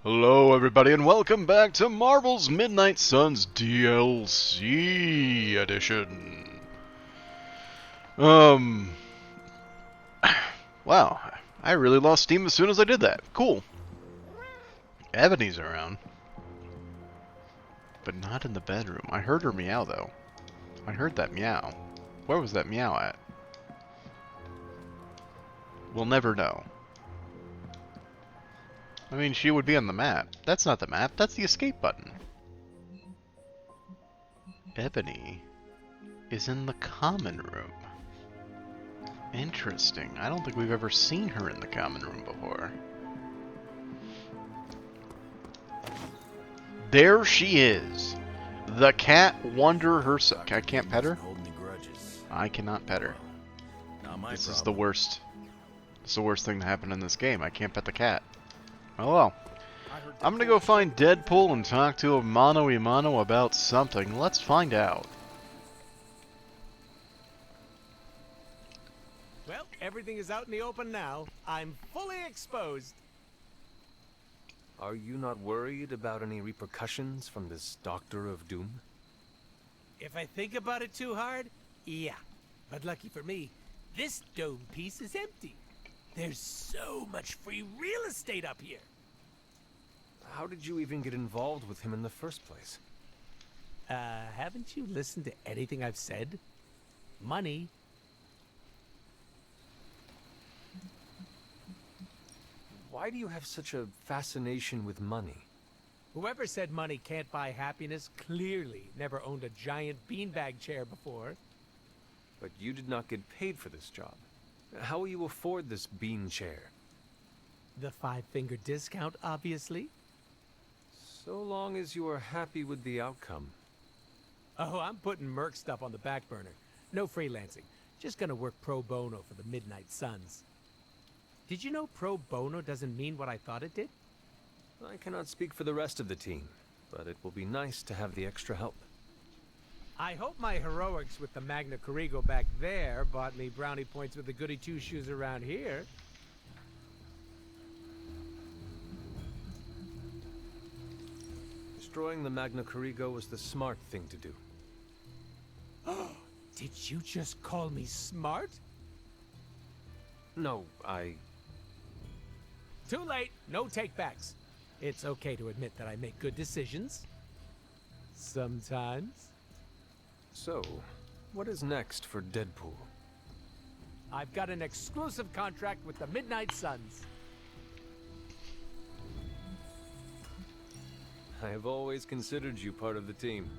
Hello everybody and welcome back to Marvel's Midnight Suns DLC edition. Wow, I really lost steam as soon as I did that. Cool. Ebony's around. But not in the bedroom. I heard her meow though. I heard that meow. Where was that meow at? We'll never know. I mean, she would be on the map. That's not the map, that's the escape button. Ebony is in the common room. Interesting. I don't think we've ever seen her in the common room before. There she is. The cat wonder herself. I can't pet her? I cannot pet her. This is the worst. It's the worst thing to happen in this game. I can't pet the cat. Oh well. I'm gonna go find Deadpool and talk to him mano a mano about something. Let's find out. Well, everything is out in the open now. I'm fully exposed. Are you not worried about any repercussions from this Doctor of Doom? If I think about it too hard, yeah. But lucky for me, this dome piece is empty. There's so much free real estate up here. How did you even get involved with him in the first place? Haven't you listened to anything I've said? Money. Why do you have such a fascination with money? Whoever said money can't buy happiness clearly never owned a giant beanbag chair before. But you did not get paid for this job. How will you afford this bean chair? The 5-finger discount, obviously. So long as you are happy with the outcome. Oh, I'm putting Merc stuff on the back burner. No freelancing. Just gonna work pro bono for the Midnight Suns. Did you know pro bono doesn't mean what I thought it did? I cannot speak for the rest of the team, but it will be nice to have the extra help. I hope my heroics with the Magna Corrigo back there bought me brownie points with the goody two-shoes around here. Destroying the Magna Corrigo was the smart thing to do. Did you just call me smart? No, Too late. No takebacks. It's okay to admit that I make good decisions. Sometimes. So, what is next for Deadpool? I've got an exclusive contract with the Midnight Suns. I have always considered you part of the team.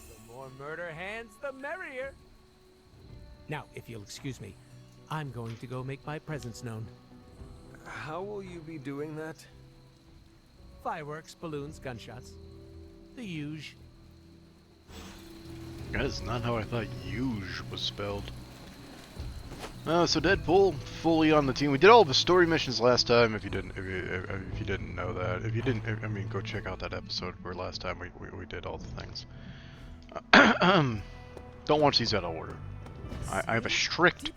The more murder hands, the merrier. Now, if you'll excuse me, I'm going to go make my presence known. How will you be doing that? Fireworks, balloons, gunshots. The huge. That is not how I thought "huge" was spelled. So Deadpool fully on the team. We did all the story missions last time. If you didn't know that, if you didn't, I mean, go check out that episode where last time we did all the things. Don't watch these out of order. I have a strict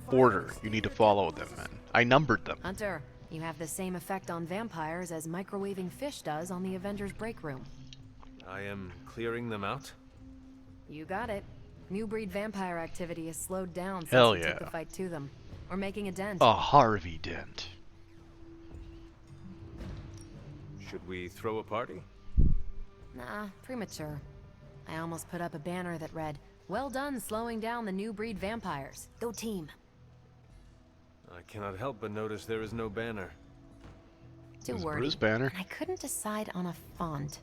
order. You need to follow them, man. I numbered them. Hunter, you have the same effect on vampires as microwaving fish does on the Avengers break room. I am clearing them out? You got it. New breed vampire activity has slowed down since Hell we took yeah. the fight to them. We're making a dent. A Harvey Dent. Should we throw a party? Nah, premature. I almost put up a banner that read, "Well done slowing down the new breed vampires. Go team." I cannot help but notice there is no banner. Too It's wordy. Bruce Banner. I couldn't decide on a font.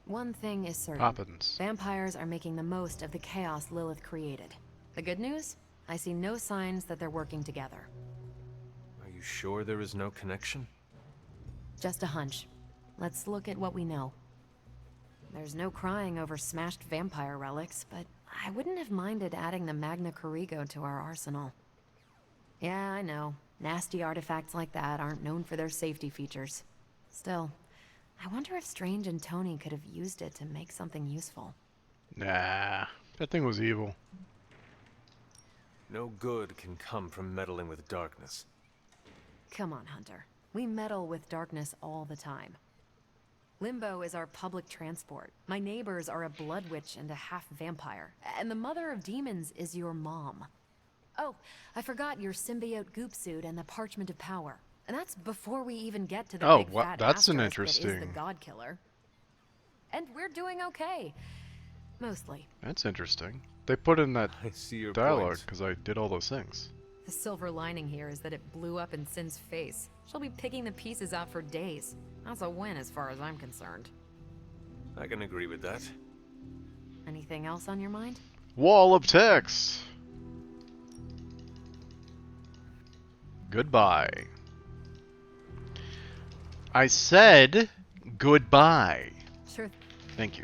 One thing is certain. Poppins. Vampires are making the most of the chaos Lilith created. The good news? I see no signs that they're working together. Are you sure there is no connection? Just a hunch. Let's look at what we know. There's no crying over smashed vampire relics, but I wouldn't have minded adding the Magna Corrigo to our arsenal. Yeah, I know. Nasty artifacts like that aren't known for their safety features. Still, I wonder if Strange and Tony could have used it to make something useful. Nah, that thing was evil. No good can come from meddling with darkness. Come on, Hunter. We meddle with darkness all the time. Limbo is our public transport. My neighbors are a blood witch and a half-vampire. And the mother of demons is your mom. Oh, I forgot your symbiote goop suit and the parchment of power. And that's before we even get to the big fat that's an asterisk that is the interesting... god killer. And we're doing okay. Mostly. That's interesting. They put in that I see your dialogue point. because I did all those things. The silver lining here is that it blew up in Sin's face. She'll be picking the pieces out for days. That's a win as far as I'm concerned. I can agree with that. Anything else on your mind? Wall of text. Goodbye. I said goodbye. Sure. Thank you.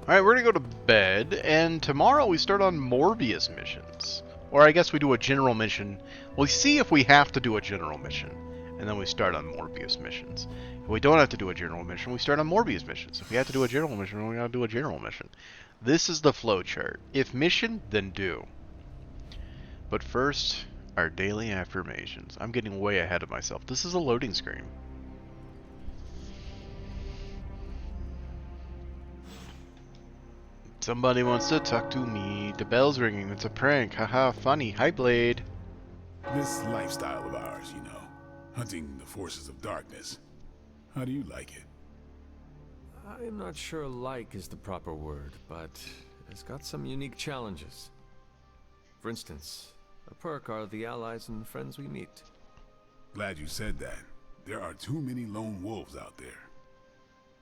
Alright, we're gonna go to bed, and tomorrow we start on Morbius missions. Or I guess we do a general mission. We'll see if we have to do a general mission, and then we start on Morbius missions. If we don't have to do a general mission, we start on Morbius missions. If we have to do a general mission, we gotta do a general mission. This is the flowchart. If mission, then do. But first, our daily affirmations. I'm getting way ahead of myself. This is a loading screen. Somebody wants to talk to me. The bell's ringing. It's a prank. Haha, funny. Hi, Blade. This lifestyle of ours, you know, hunting the forces of darkness. How do you like it? I'm not sure like is the proper word, but it's got some unique challenges. For instance, a perk are the allies and friends we meet. Glad you said that. There are too many lone wolves out there.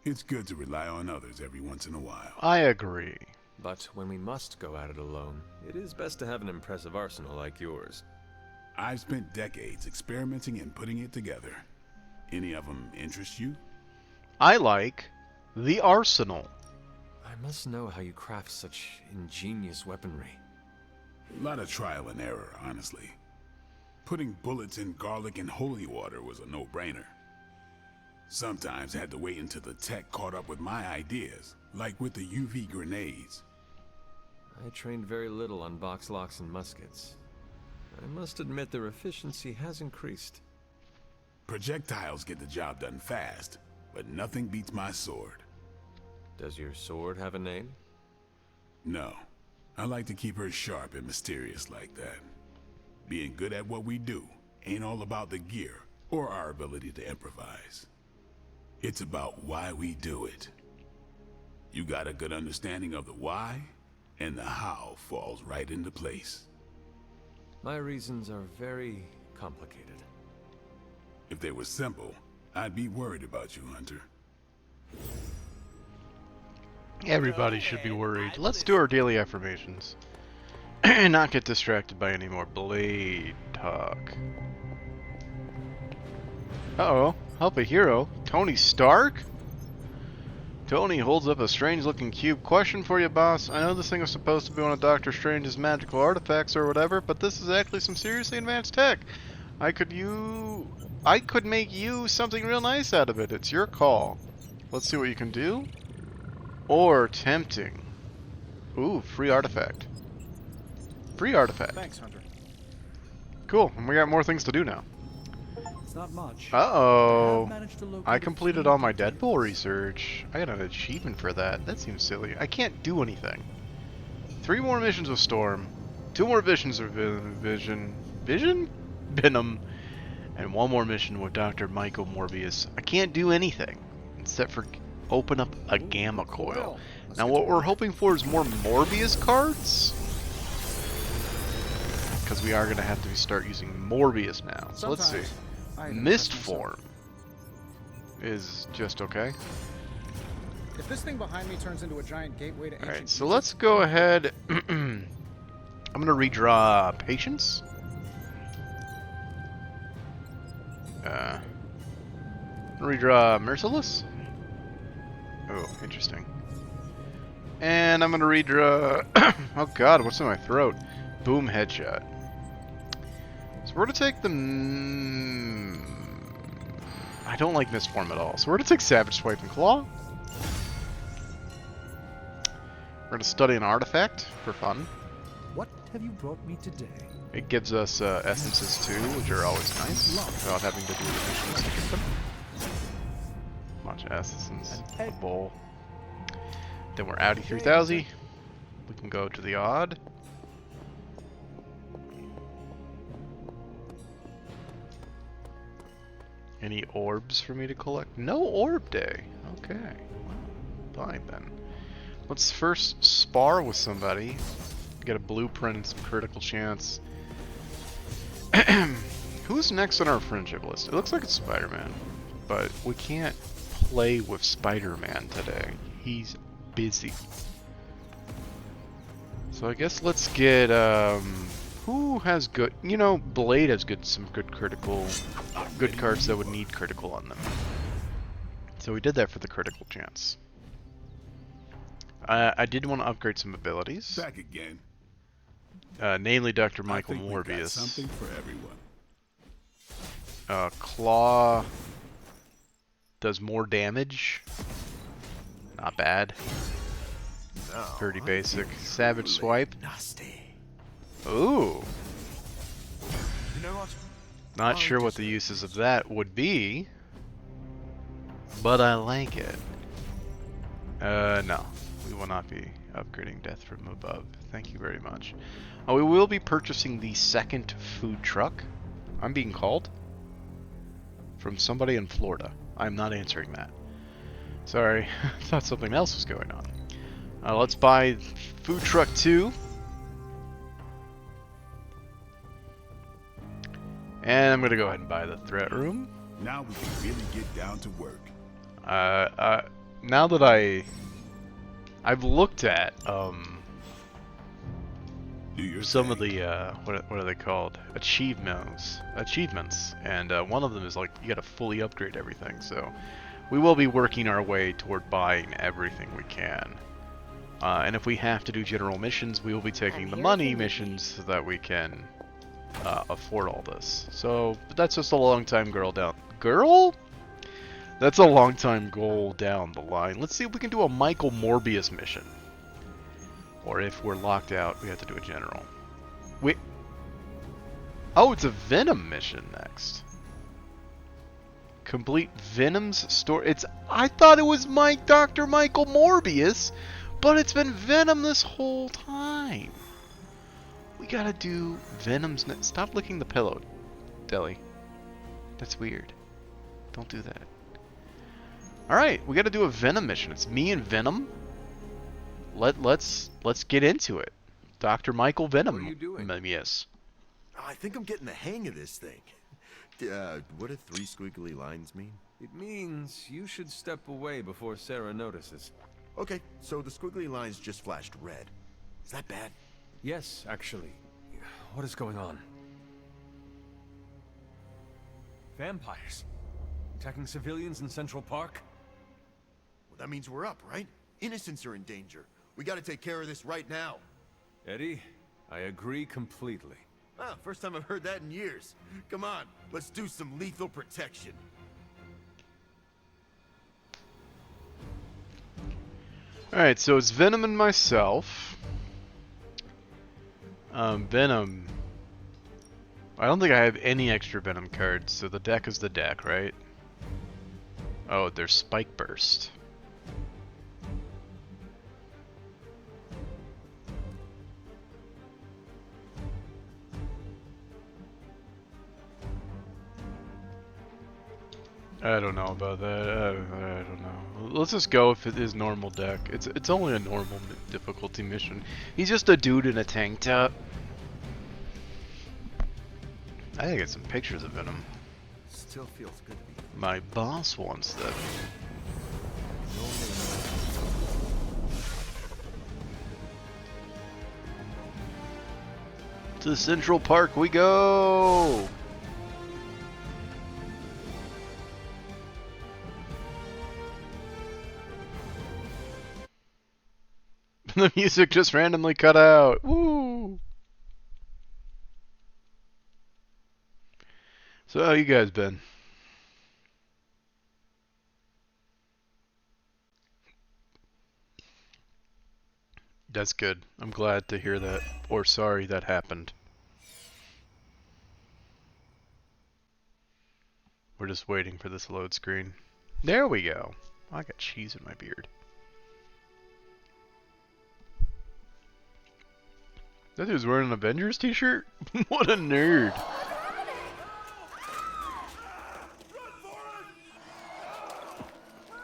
It's good to rely on others every once in a while. I agree. But when we must go at it alone, it is best to have an impressive arsenal like yours. I've spent decades experimenting and putting it together. Any of them interest you? I like the arsenal. I must know how you craft such ingenious weaponry. A lot of trial and error, honestly. Putting bullets in garlic and holy water was a no-brainer. Sometimes I had to wait until the tech caught up with my ideas, like with the UV grenades. I trained very little on box locks and muskets. I must admit their efficiency has increased. Projectiles get the job done fast, but nothing beats my sword. Does your sword have a name? No, I like to keep her sharp and mysterious like that. Being good at what we do ain't all about the gear or our ability to improvise. It's about why we do it. You got a good understanding of the why, and the how falls right into place. My reasons are very complicated. If they were simple, I'd be worried about you, Hunter. Everybody should be worried. Let's do our daily affirmations. And not get distracted by any more Blade talk. Uh-oh. Help a hero. Tony Stark? Tony holds up a strange-looking cube. Question for you, boss. I know this thing is supposed to be one of Doctor Strange's magical artifacts or whatever, but this is actually some seriously advanced tech. I could make you something real nice out of it. It's your call. Let's see what you can do. Or tempting. Ooh, free artifact. Free artifact. Thanks, Hunter. Cool, and we got more things to do now. It's not much. Uh-oh. I completed all my Deadpool research. I got an achievement for that. That seems silly. I can't do anything. 3 more missions with Storm. 2 more missions with Venom? And 1 more mission with Dr. Michael Morbius. I can't do anything except for open up a gamma coil. Now what we're hoping for is more Morbius cards. Because we are going to have to start using Morbius now. So let's see. Mist form is just okay. If this thing behind me turns into a giant gateway to ancient Alright, so Egypt, let's go ahead. I'm going to redraw Patience. Redraw Merciless. Oh, interesting. And I'm going to redraw... oh god, what's in my throat? Boom Headshot. So we're going to take the... I don't like Mistform at all. So we're going to take Savage Swipe and Claw. We're going to study an artifact for fun. What have you brought me today? It gives us essences too, which are always nice, without having to do the missions to get them. Bunch of essences, a bowl. Then we're outie 3000. We can go to the odd. Any orbs for me to collect? No orb day. Okay. Well, fine then. Let's first spar with somebody. Get a blueprint and some critical chance. Who's next on our friendship list? It looks like it's Spider-Man. But we can't play with Spider-Man today. He's busy. So I guess let's get, who has good, you know, Blade has some good cards that would need critical on them. So we did that for the critical chance. I did want to upgrade some abilities. Back again. Namely Dr. Michael I think we've got Morbius. something for everyone. Claw does more damage. Not bad. Pretty basic. Savage Swipe. Nasty. Ooh. You know what? Not sure what the uses of that would be, but I like it. No. We will not be upgrading Death from Above. Thank you very much. We will be purchasing the second food truck. I'm being called from somebody in Florida. I'm not answering that. Sorry, I thought something else was going on. Let's buy food truck 2. And I'm gonna go ahead and buy the threat room. Now we can really get down to work. Now that I've looked at Do your some of thing. the what are they called, achievements, and one of them is like you gotta fully upgrade everything. So we will be working our way toward buying everything we can. And if we have to do general missions, we will be taking the money missions so that we can afford all this. So but that's just a long time That's a long time goal down the line. Let's see if we can do a Michael Morbius mission. Or if we're locked out, we have to do a general. Oh, it's a Venom mission next. Complete Venom's story. I thought it was Dr. Michael Morbius, but it's been Venom this whole time. We gotta do Venom's. Stop licking the pillow, Deli. That's weird. Don't do that. Alright, we gotta do a Venom mission. It's me and Venom. Let's get into it. Dr. Michael Venom. What are you doing? Yes. I think I'm getting the hang of this thing. What do 3 squiggly lines mean? It means you should step away before Sarah notices. Okay, so the squiggly lines just flashed red. Is that bad? Yes, actually. What is going on? Vampires? Attacking civilians in Central Park? Well, that means we're up, right? Innocents are in danger. We gotta take care of this right now. Eddie, I agree completely. Ah, first time I've heard that in years. Come on, let's do some lethal protection. Alright, so it's Venom and myself. Venom. I don't think I have any extra Venom cards, so the deck is the deck, right? Oh, there's Spike Burst. I don't know about that. I don't know. Let's just go if it is normal deck. It's only a normal difficulty mission. He's just a dude in a tank top. I gotta get some pictures of Venom. Still feels good to be. My boss wants them. To Central Park we go! The music just randomly cut out. Woo! So how you guys been? That's good. I'm glad to hear that. Or sorry that happened. We're just waiting for this load screen. There we go. I got cheese in my beard. That dude's wearing an Avengers t-shirt? What a nerd.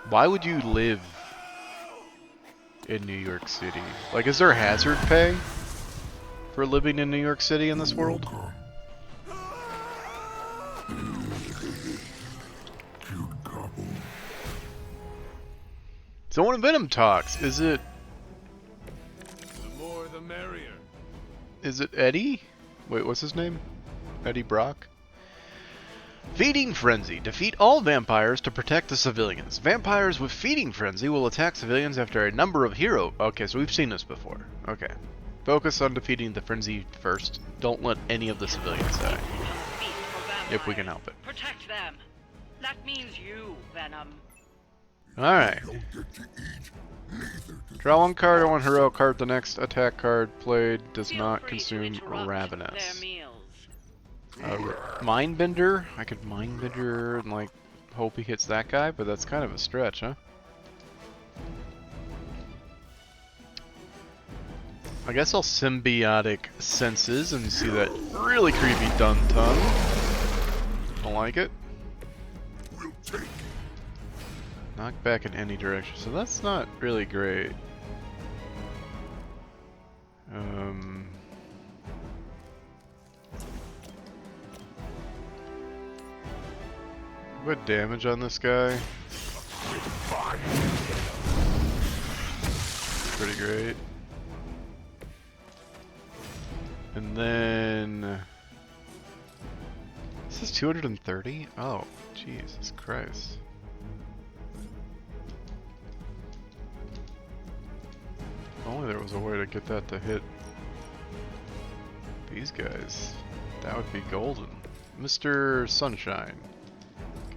Why would you live in New York City? Like, is there hazard pay for living in New York City in this world? So when Venom talks, is it... The more the merrier. Is it Eddie? Wait, what's his name? Eddie Brock? Feeding Frenzy. Defeat all vampires to protect the civilians. Vampires with Feeding Frenzy will attack civilians after a number of hero... Okay, so we've seen this before. Okay. Focus on defeating the Frenzy first. Don't let any of the civilians die. If we can help it. Protect them. That means you, Venom. Alright. Draw one card on one hero card. The next attack card played does not consume Ravenous. Mindbender? I could Mindbender and like hope he hits that guy, but that's kind of a stretch, huh? I guess I'll Symbiotic Senses and see that really creepy dun-tongue. Don't like it. Knock back in any direction, so that's not really great. What damage on this guy? Pretty great. And then... This is 230? Oh, Jesus Christ. If only there was a way to get that to hit these guys. That would be golden. Mr. Sunshine.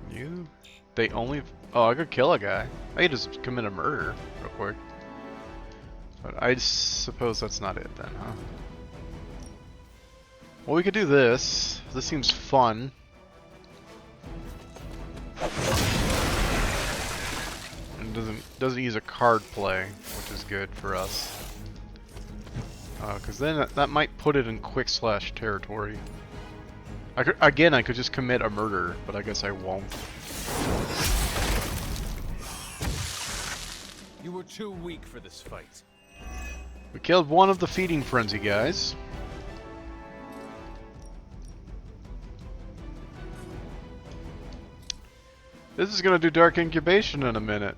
Can you? They only... Oh, I could kill a guy. I could just commit a murder real quick. But I suppose that's not it then, huh? Well, we could do this. This seems fun. And doesn't use a card play, which is good for us. Because then that might put it in quick slash territory. I could just commit a murder, but I guess I won't. You were too weak for this fight. We killed one of the Feeding Frenzy guys. This is gonna do Dark Incubation in a minute.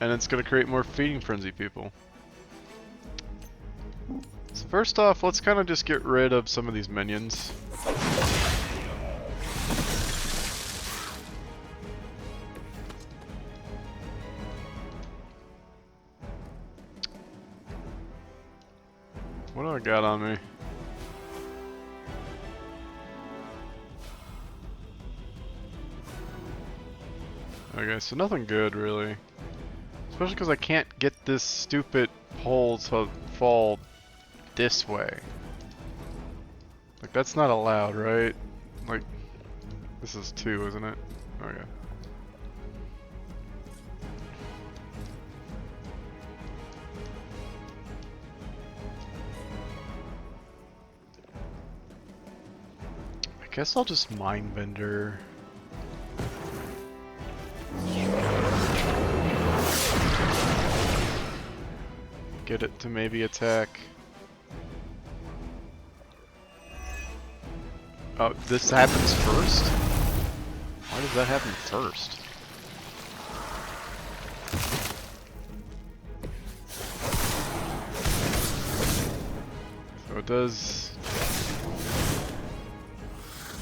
And it's gonna create more Feeding Frenzy people. So first off, let's kind of just get rid of some of these minions. What do I got on me? Okay, so nothing good really. Especially because I can't get this stupid pole to fall this way. Like, that's not allowed, right? Like, this is 2, isn't it? Okay. I guess I'll just Mindbender. Get it to maybe attack. Oh, this happens first? Why does that happen first? So it does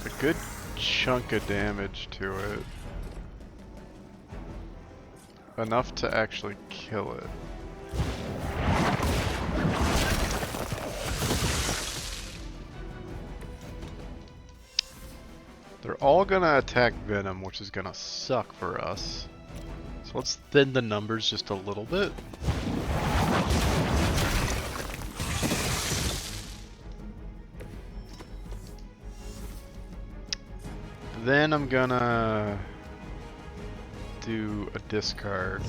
a good chunk of damage to it. Enough to actually kill it. They're all gonna attack Venom, which is gonna suck for us. So let's thin the numbers just a little bit. Then I'm gonna do a discard.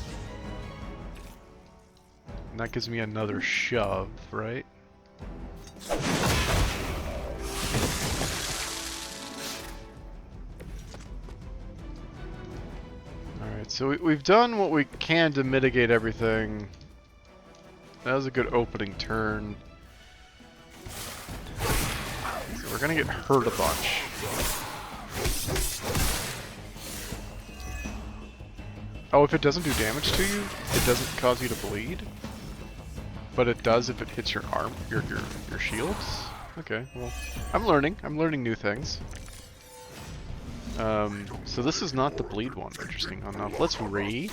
And that gives me another shove, right? Alright, so we've done what we can to mitigate everything. That was a good opening turn. So we're gonna get hurt a bunch. Oh, if it doesn't do damage to you, it doesn't cause you to bleed. But it does if it hits your arm, your shields. Okay, well, I'm learning new things. So this is not the bleed one, interesting enough. Let's read.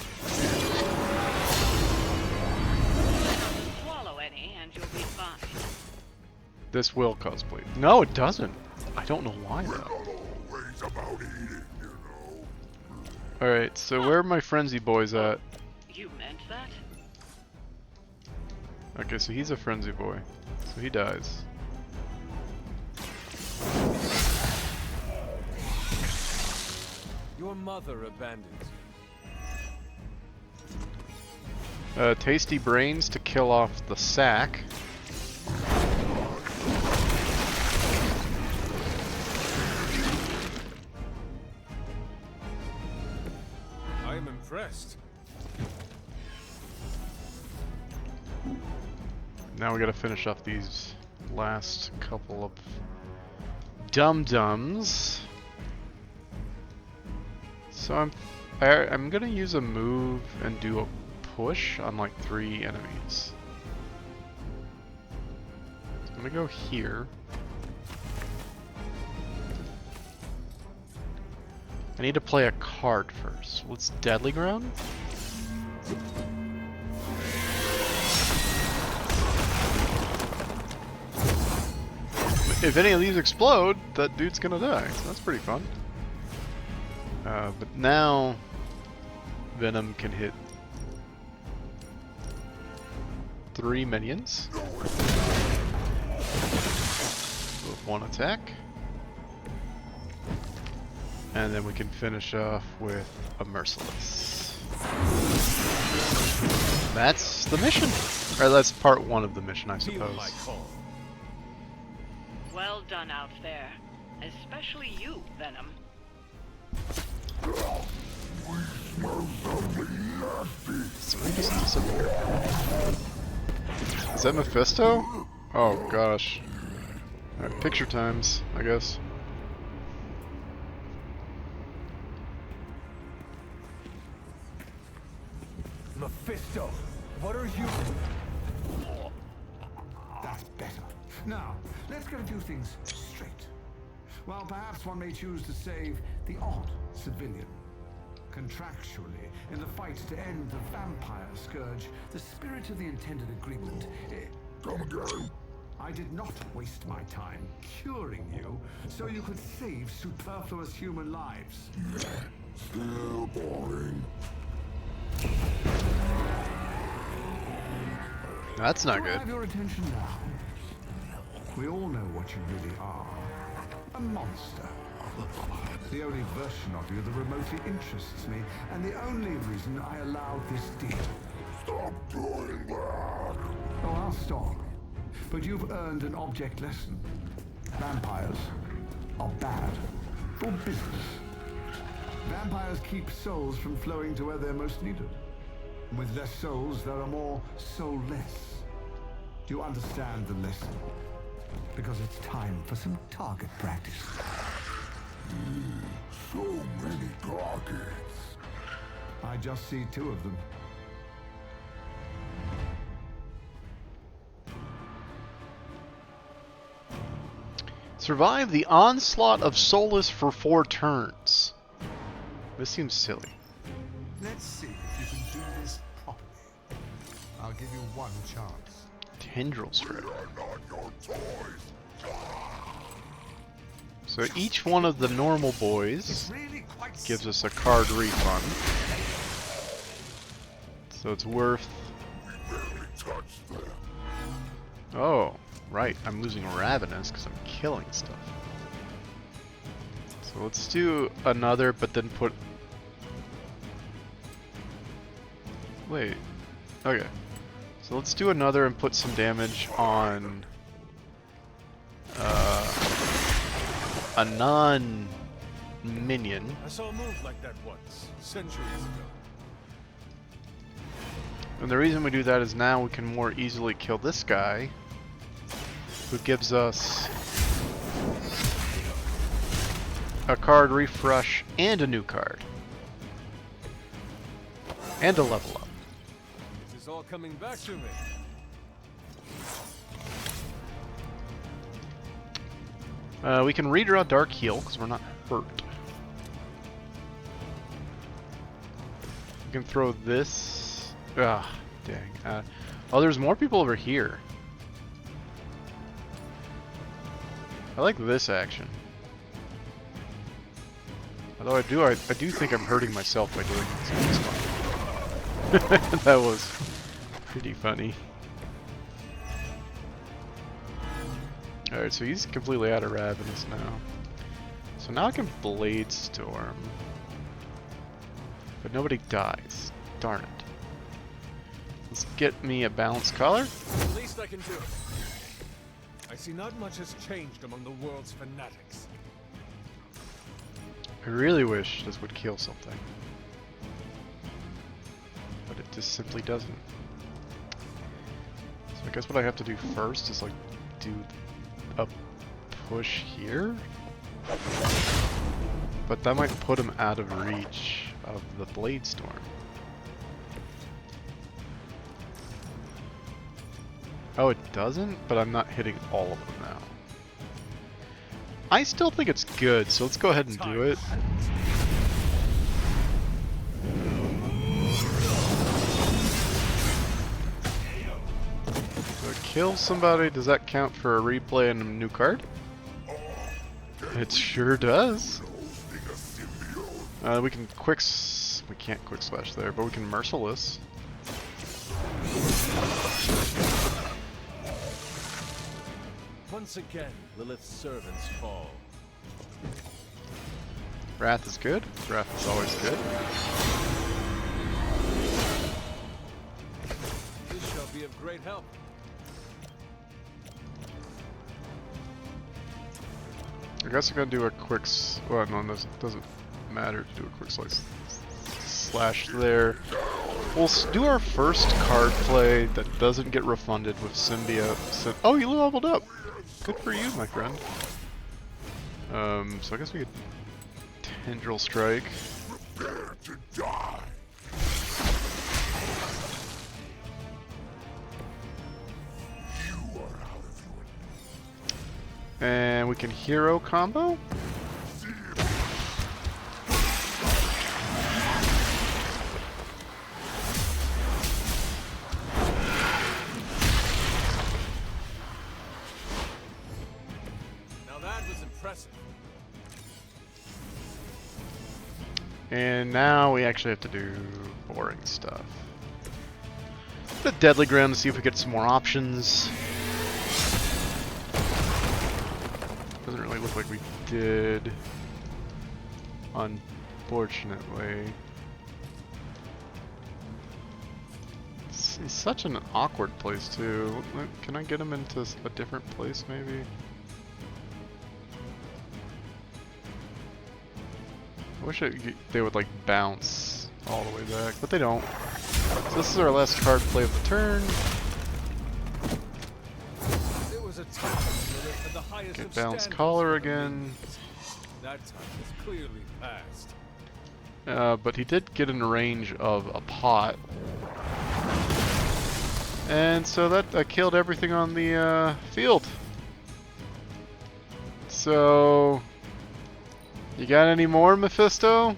Swallow any and you'll be fine. This will cause bleed. No, it doesn't. I don't know why though. Alright, so where are my frenzy boys at? You meant that? Okay, so he's a frenzy boy. So he dies. Your mother abandons you. Tasty brains to kill off the sack. I am impressed. Now we gotta finish off these last couple of dum-dums. So I'm gonna use a move and do a push on like 3 enemies. So I'm gonna go here. I need to play a card first. Let's Deadly Ground. If any of these explode, that dude's gonna die. So that's pretty fun. But now Venom can hit 3 minions with 1 attack. And then we can finish off with a Merciless. That's the mission. Or that's part 1 of the mission, I suppose. Well done out there. Especially you, Venom. Is that Mephisto? Oh gosh. Alright, picture times, I guess. Mephisto, what are you? That's better. Now, let's get a few things straight. Well, perhaps one may choose to save the odd civilian. Contractually, in the fight to end the vampire scourge, the spirit of the intended agreement... Come again? I did not waste my time curing you, so you could save superfluous human lives. Still boring. That's not good. I have your attention now. We all know what you really are. A monster. The only version of you that remotely interests me, and the only reason I allowed this deal. Stop doing that! Oh, I'll stop. But you've earned an object lesson. Vampires are bad for business. Vampires keep souls from flowing to where they're most needed. With less souls, there are more soulless. Do you understand the lesson? Because it's time for some target practice. So many targets. I just see 2 of them. Survive the onslaught of Solus for 4 turns. This seems silly. Let's see if you can do this properly. I'll give you 1 chance. Tendril Strip. So each one of the normal boys gives us a card refund. So it's worth... Oh, right. I'm losing Ravenous because I'm killing stuff. So let's do another, but then put... Wait. Okay. So let's do another and put some damage on... a non-minion. I saw a move like that once, centuries ago. And the reason we do that is now we can more easily kill this guy, who gives us a card refresh and a new card. And a level up. This is all coming back to me. We can redraw Dark Heal because we're not hurt. We can throw this. Ah, dang. Oh, there's more people over here. I like this action. Although I do think I'm hurting myself by doing this. It's fun. That was pretty funny. Alright, so he's completely out of Ravenous now. So now I can Blade Storm. But nobody dies. Darn it. Let's get me a balanced collar. The least I can do. I see not much has changed among the world's fanatics. I really wish this would kill something. But it just simply doesn't. So I guess what I have to do first is like do a push here? But that might put him out of reach of the Blade Storm. Oh, it doesn't? But I'm not hitting all of them now. I still think it's good, so let's go ahead and do it. So kill somebody, does that count for a replay and a new card? It sure does. We can we can't quick slash there, but we can Merciless. Once again, Lilith's servants fall. Wrath is good. Wrath is always good. This shall be of great help. I guess I'm gonna do a quick. Well, no, it doesn't matter to do a quick slash there. We'll do our first card play that doesn't get refunded with Symbiote. Oh, you leveled up. Good for you, my friend. So I guess we could Tendril Strike. Prepare to die. You are out of your... And we can hero combo. And now we actually have to do boring stuff. The Deadly Ground to see if we get some more options. Doesn't really look like we did, unfortunately. It's such an awkward place too. Can I get him into a different place maybe? I wish they would like bounce all the way back, but they don't. So this is our last card play of the turn. It was a at the highest Get of balanced standards. collar again. That time is clearly past. But he did get in range of a pot. And so that killed everything on the field. So... You got any more, Mephisto?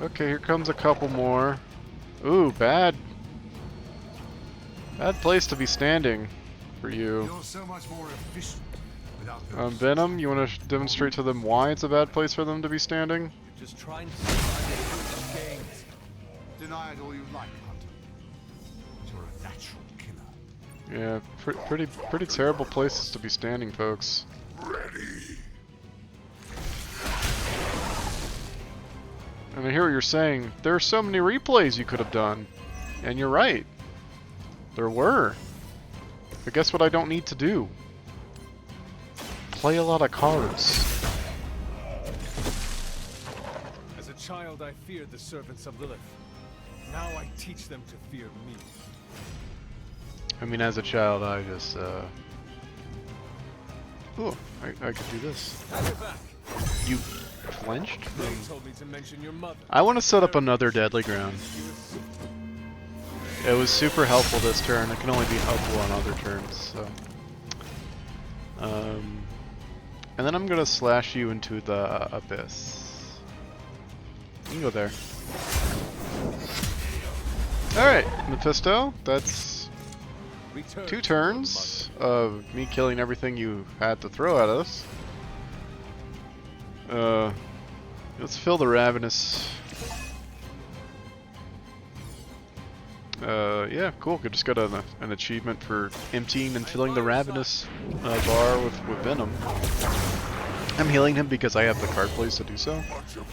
Okay, here comes a couple more. Ooh, bad place to be standing for you. You're so much more efficient without those Venom, you want to demonstrate to them why it's a bad place for them to be standing? You're just trying to survive the games. deny it all you like, Hunter. But you're a natural killer. Yeah, pretty terrible places to be standing, folks. And I hear what you're saying. There are so many replays you could have done. And you're right. There were. But guess what I don't need to do? Play a lot of cards. As a child, I feared the servants of Lilith. Now I teach them to fear me. I mean, as a child, I just, Ooh, I could do this. You flinched? They told me to mention your mother. I want to set up another deadly ground. It was super helpful this turn. It can only be helpful on other turns, so. And then I'm gonna slash you into the abyss. You can go there. Alright, Mephisto, that's 2 turns of me killing everything you had to throw at us. Let's fill the Ravenous. Yeah, cool. Could just got an achievement for emptying and filling the Ravenous bar with Venom. I'm healing him because I have the card plays to do so,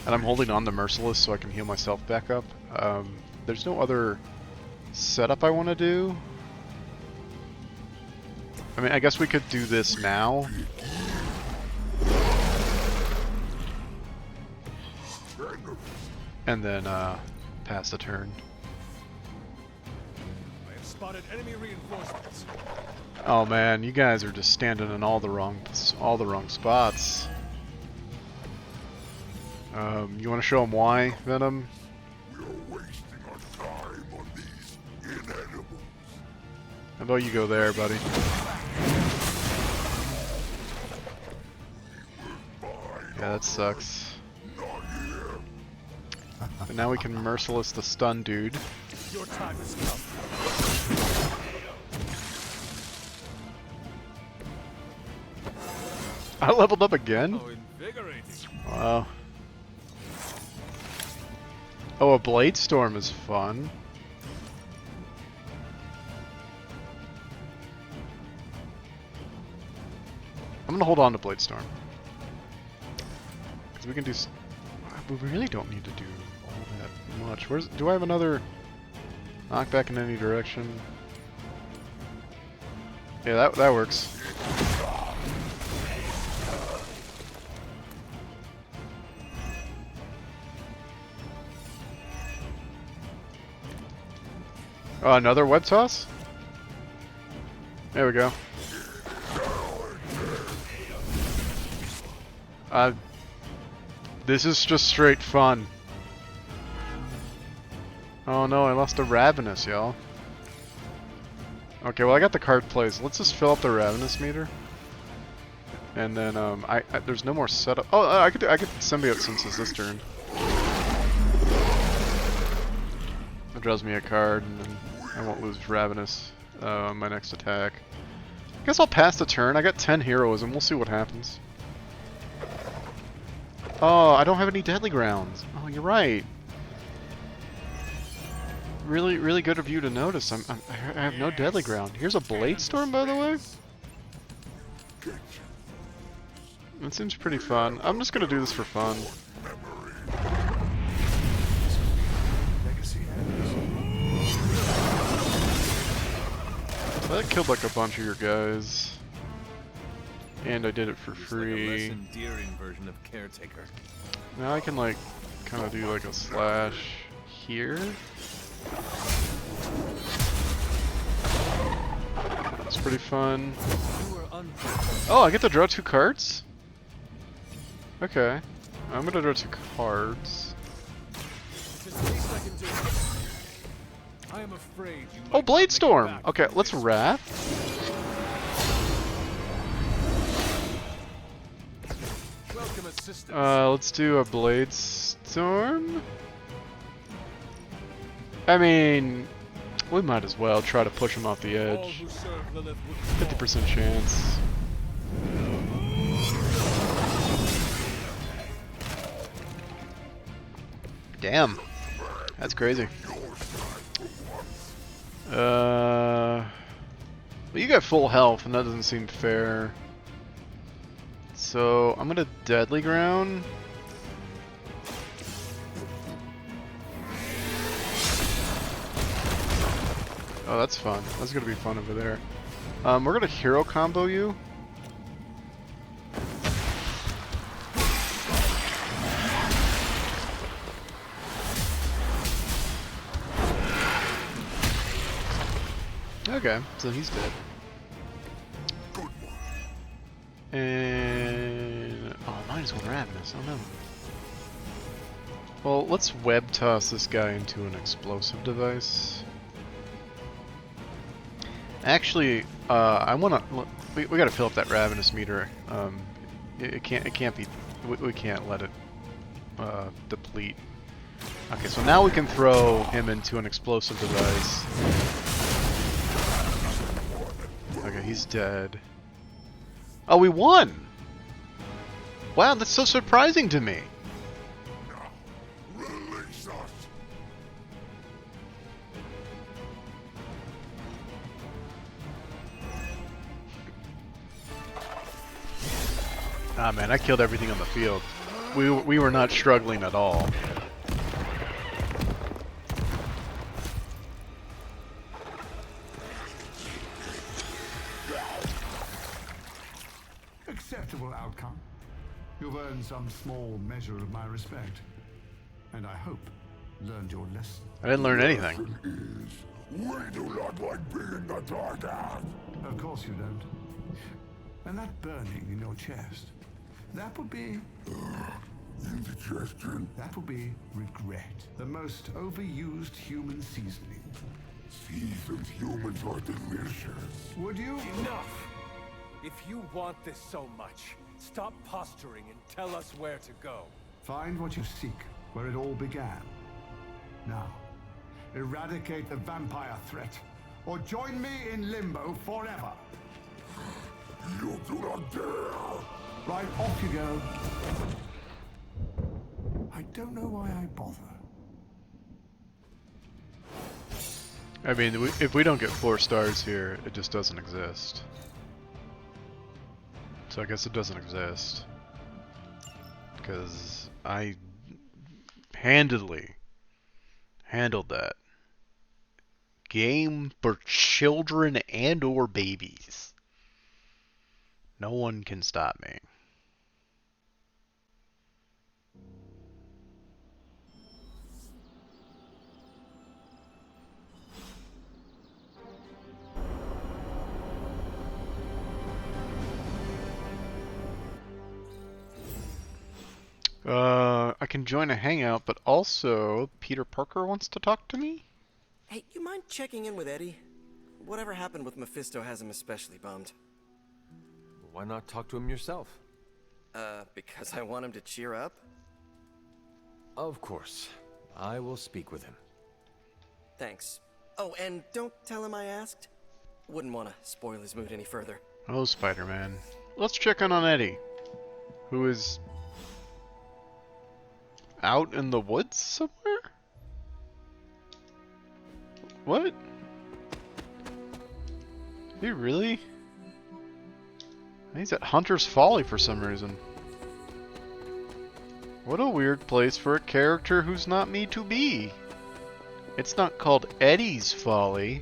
and I'm holding on the Merciless so I can heal myself back up. There's no other setup I want to do. I mean, I guess we could do this now. And then pass the turn. I have spotted enemy reinforcements. Oh man, you guys are just standing in all the wrong spots. You want to show them why, Venom? We're wasting our time on these inedibles. How about you go there, buddy? Yeah, that sucks. But now we can Merciless the stun dude. Your time has come. I leveled up again? Oh, invigorating. Wow. Oh, a Blade Storm is fun. I'm gonna hold on to Blade Storm. Because we can do... We really don't need to do all that much. Do I have another knockback in any direction? Yeah, that works. Oh, another web toss? There we go. This is just straight fun. Oh no, I lost a Ravenous, y'all. Okay, well I got the card plays. Let's just fill up the Ravenous meter. And then there's no more setup. Oh, I could symbiote since it's this turn. It draws me a card, and then I won't lose Ravenous on my next attack. I guess I'll pass the turn. I got 10 heroism. We'll see what happens. Oh, I don't have any deadly grounds. Oh, you're right. Really, really good of you to notice. I have no deadly ground. Here's a Blade Storm, by the way. That seems pretty fun. I'm just gonna do this for fun. That killed like a bunch of your guys. And I did it for free. Like a less endearing version of Caretaker. Now I can like kind of do like a slash here. It's pretty fun. Oh, I get to draw 2 cards? Okay. I'm gonna draw 2 cards. I am afraid you Oh, Blade Storm! Okay, let's Wrath. Let's do a Blade Storm. I mean, we might as well try to push him off the edge. 50% chance. Damn. That's crazy. Well, you got full health, and that doesn't seem fair. So I'm gonna deadly ground. Oh, that's fun. That's gonna be fun over there. We're gonna hero combo you. Okay, so he's dead. And oh, mine is one ravenous. Oh no. Well, let's web toss this guy into an explosive device. Actually, I wanna. We gotta fill up that ravenous meter. It can't be. We can't let it deplete. Okay, so now we can throw him into an explosive device. Okay, he's dead. Oh, we won! Wow, that's so surprising to me. Release us. Ah man, I killed everything on the field. We were not struggling at all. Acceptable outcome. You've earned some small measure of my respect. And I hope learned your lesson. I didn't learn anything. We do not like being attacked. Of course you don't. And that burning in your chest, that would be... Indigestion. That would be regret. The most overused human seasoning. Seasoned humans are delicious. Would you? Enough! If you want this so much, stop posturing and tell us where to go. Find what you seek, where it all began. Now, eradicate the vampire threat, or join me in limbo forever. You do not dare! Right, off you go. I don't know why I bother. I mean, if we don't get 4 stars here, it just doesn't exist. So I guess it doesn't exist. Because I handedly handled that. Game for children and or babies. No one can stop me. I can join a hangout, but also Peter Parker wants to talk to me? Hey, you mind checking in with Eddie? Whatever happened with Mephisto has him especially bummed. Why not talk to him yourself? Because I want him to cheer up? Of course. I will speak with him. Thanks. Oh, and don't tell him I asked. Wouldn't want to spoil his mood any further. Oh, Spider-Man. Let's check in on Eddie, who is out in the woods somewhere? What? He really? He's at Hunter's Folly for some reason. What a weird place for a character who's not me to be. It's not called Eddie's Folly.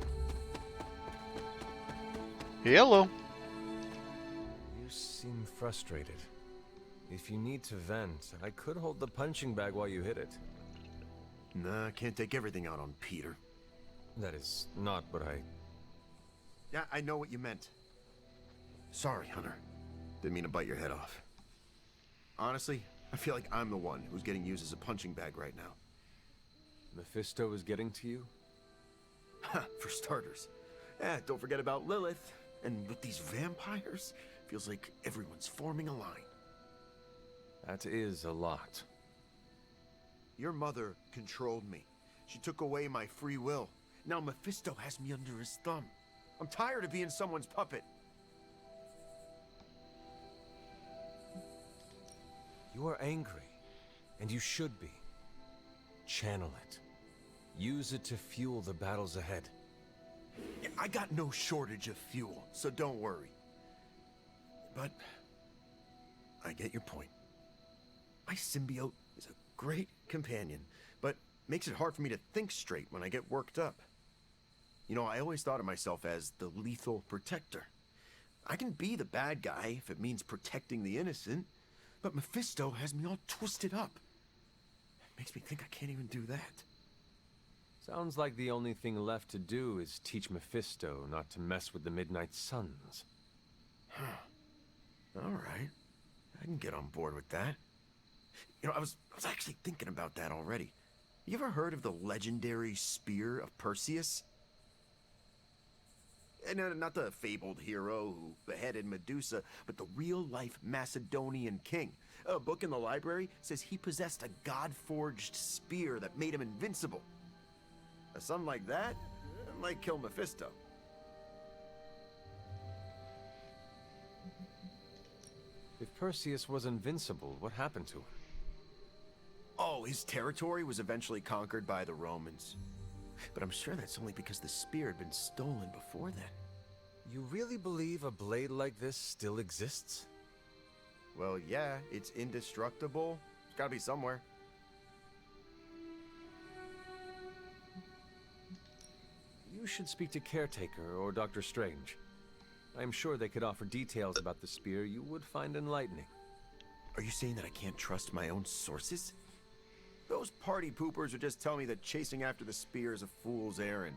Hello. You seem frustrated. If you need to vent, I could hold the punching bag while you hit it. Nah, can't take everything out on Peter. That is not what I... Yeah, I know what you meant. Sorry, Hunter. Didn't mean to bite your head off. Honestly, I feel like I'm the one who's getting used as a punching bag right now. Mephisto is getting to you? For starters. Don't forget about Lilith. And with these vampires, feels like everyone's forming a line. That is a lot. Your mother controlled me. She took away my free will. Now Mephisto has me under his thumb. I'm tired of being someone's puppet. You are angry, and you should be. Channel it. Use it to fuel the battles ahead. I got no shortage of fuel, so don't worry. But I get your point. My symbiote is a great companion, but makes it hard for me to think straight when I get worked up. You know, I always thought of myself as the lethal protector. I can be the bad guy if it means protecting the innocent, but Mephisto has me all twisted up. It makes me think I can't even do that. Sounds like the only thing left to do is teach Mephisto not to mess with the Midnight Suns. All right. I can get on board with that. You know, I was actually thinking about that already. You ever heard of the legendary Spear of Perseus? And not the fabled hero who beheaded Medusa, but the real-life Macedonian king. A book in the library says he possessed a god-forged spear that made him invincible. Something like that might kill Mephisto. If Perseus was invincible, what happened to him? Oh, his territory was eventually conquered by the Romans. But I'm sure that's only because the spear had been stolen before then. You really believe a blade like this still exists? Well, yeah, it's indestructible. It's gotta be somewhere. You should speak to Caretaker or Dr. Strange. I'm sure they could offer details about the spear you would find enlightening. Are you saying that I can't trust my own sources? Those party poopers would just tell me that chasing after the spear is a fool's errand.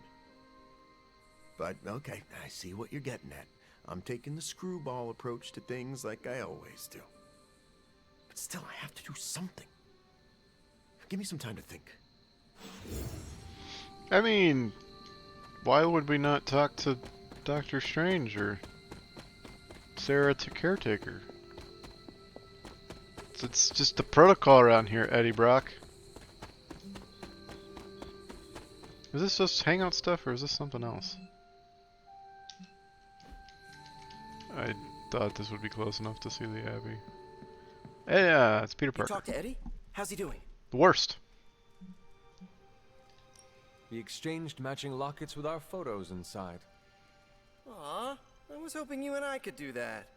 But, okay, I see what you're getting at. I'm taking the screwball approach to things like I always do. But still, I have to do something. Give me some time to think. I mean, why would we not talk to Doctor Strange or Sarah to Caretaker? It's just the protocol around here, Eddie Brock. Is this just hangout stuff or is this something else? I thought this would be close enough to see the Abbey. Hey, it's Peter Parker. You talked to Eddie? How's he doing? The worst. We exchanged matching lockets with our photos inside. Aw, I was hoping you and I could do that.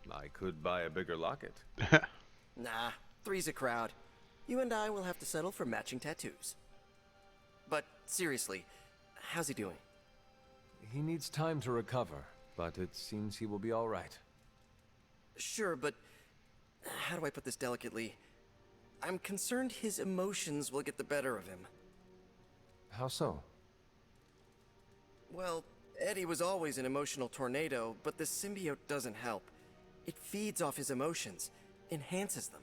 I could buy a bigger locket. Nah, three's a crowd. You and I will have to settle for matching tattoos. But seriously, how's he doing? He needs time to recover, but it seems he will be all right. Sure, but how do I put this delicately? I'm concerned his emotions will get the better of him. How so? Well, Eddie was always an emotional tornado, but the symbiote doesn't help. It feeds off his emotions, enhances them.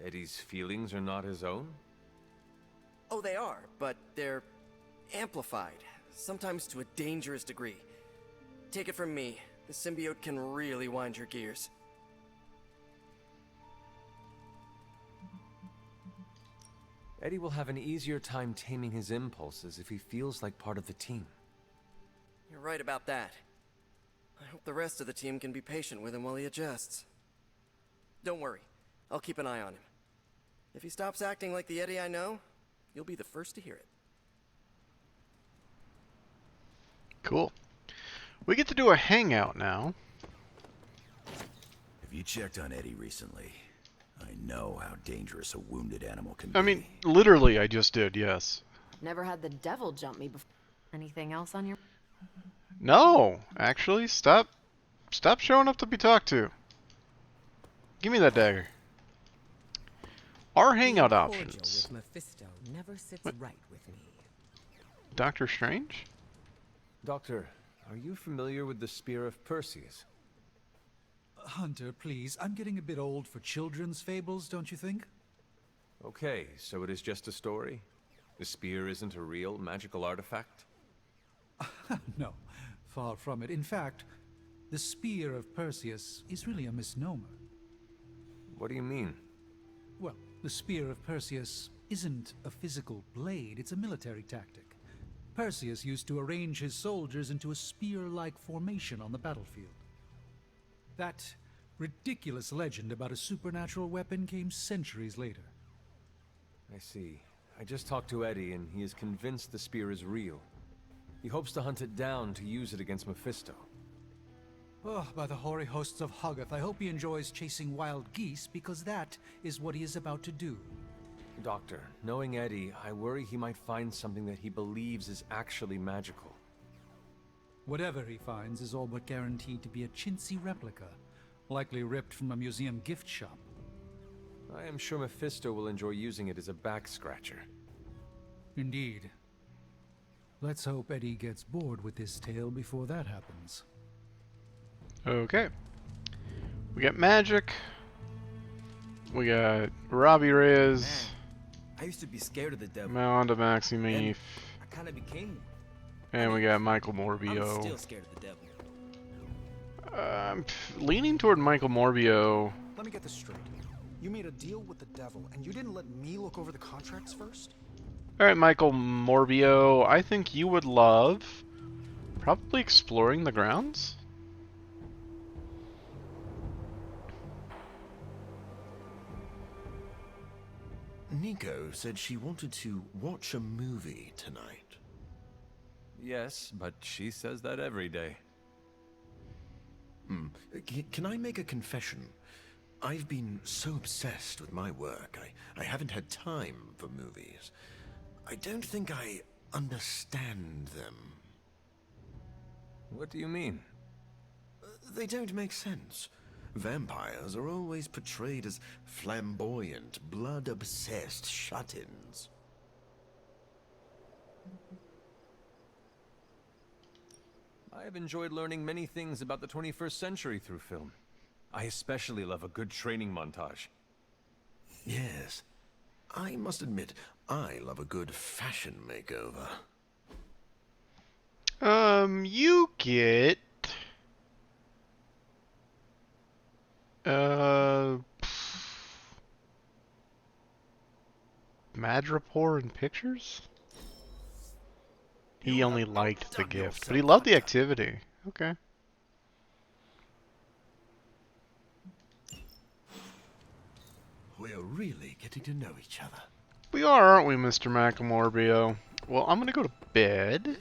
Eddie's feelings are not his own? Oh, they are, but they're amplified, sometimes to a dangerous degree. Take it from me, the symbiote can really wind your gears. Eddie will have an easier time taming his impulses if he feels like part of the team. You're right about that. I hope the rest of the team can be patient with him while he adjusts. Don't worry, I'll keep an eye on him. If he stops acting like the Eddie I know, you'll be the first to hear it. Cool. We get to do a hangout now. Have you checked on Eddie recently? I know how dangerous a wounded animal can be. I mean, literally, I just did, yes. Never had the devil jump me before. Anything else on your... No, actually, stop showing up to be talked to. Give me that dagger. Our hangout options. With Mephisto never sits right with me. Doctor Strange? Doctor, are you familiar with the Spear of Perseus? Hunter, please. I'm getting a bit old for children's fables, don't you think? Okay, so it is just a story? The spear isn't a real magical artifact? No, far from it. In fact, the Spear of Perseus is really a misnomer. What do you mean? Well, the Spear of Perseus isn't a physical blade, it's a military tactic. Perseus used to arrange his soldiers into a spear-like formation on the battlefield. That ridiculous legend about a supernatural weapon came centuries later. I see. I just talked to Eddie and he is convinced the spear is real. He hopes to hunt it down to use it against Mephisto. Oh, by the hoary hosts of Hoggoth, I hope he enjoys chasing wild geese, because that is what he is about to do. Doctor, knowing Eddie, I worry he might find something that he believes is actually magical. Whatever he finds is all but guaranteed to be a chintzy replica, likely ripped from a museum gift shop. I am sure Mephisto will enjoy using it as a back-scratcher. Indeed. Let's hope Eddie gets bored with this tale before that happens. Okay. We got magic. We got Robbie Reyes. I used to be scared of the devil. Melinda Maximif. I kind of became one. And we got Michael I'm Morbio. still scared of the devil. I'm leaning toward Michael Morbio. Let me get this straight. You made a deal with the devil, and you didn't let me look over the contracts first? Alright, Michael Morbio, I think you would love probably exploring the grounds. Nico said she wanted to watch a movie tonight. Yes, but she says that every day. Can I make a confession? I've been so obsessed with my work, I haven't had time for movies. I don't think I understand them. What do you mean? They don't make sense. Vampires are always portrayed as flamboyant, blood-obsessed shut-ins. I have enjoyed learning many things about the 21st century through film. I especially love a good training montage. Yes. I must admit, I love a good fashion makeover. You get... Madripoor in pictures? He only liked the gift, but he loved the activity. Okay. We're really getting to know each other. We are, aren't we, Mr. Macamorbio? Well, I'm gonna go to bed.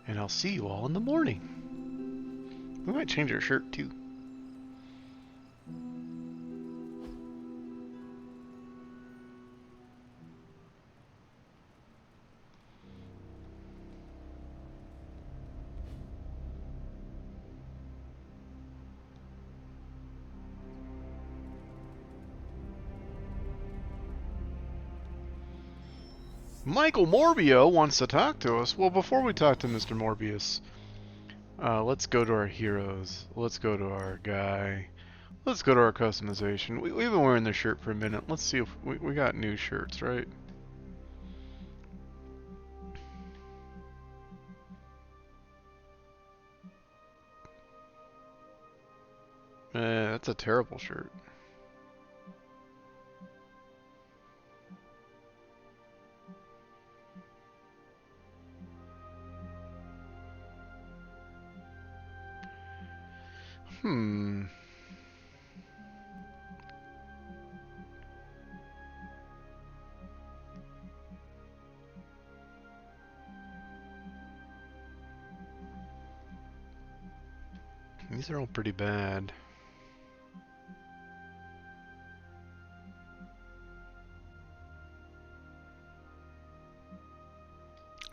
And I'll see you all in the morning. We might change our shirt, too. Michael Morbio wants to talk to us. Well, before we talk to Mr. Morbius, let's go to our heroes. Let's go to our guy. Let's go to our customization. We've been wearing this shirt for a minute. Let's see if we got new shirts, right? That's a terrible shirt. These are all pretty bad.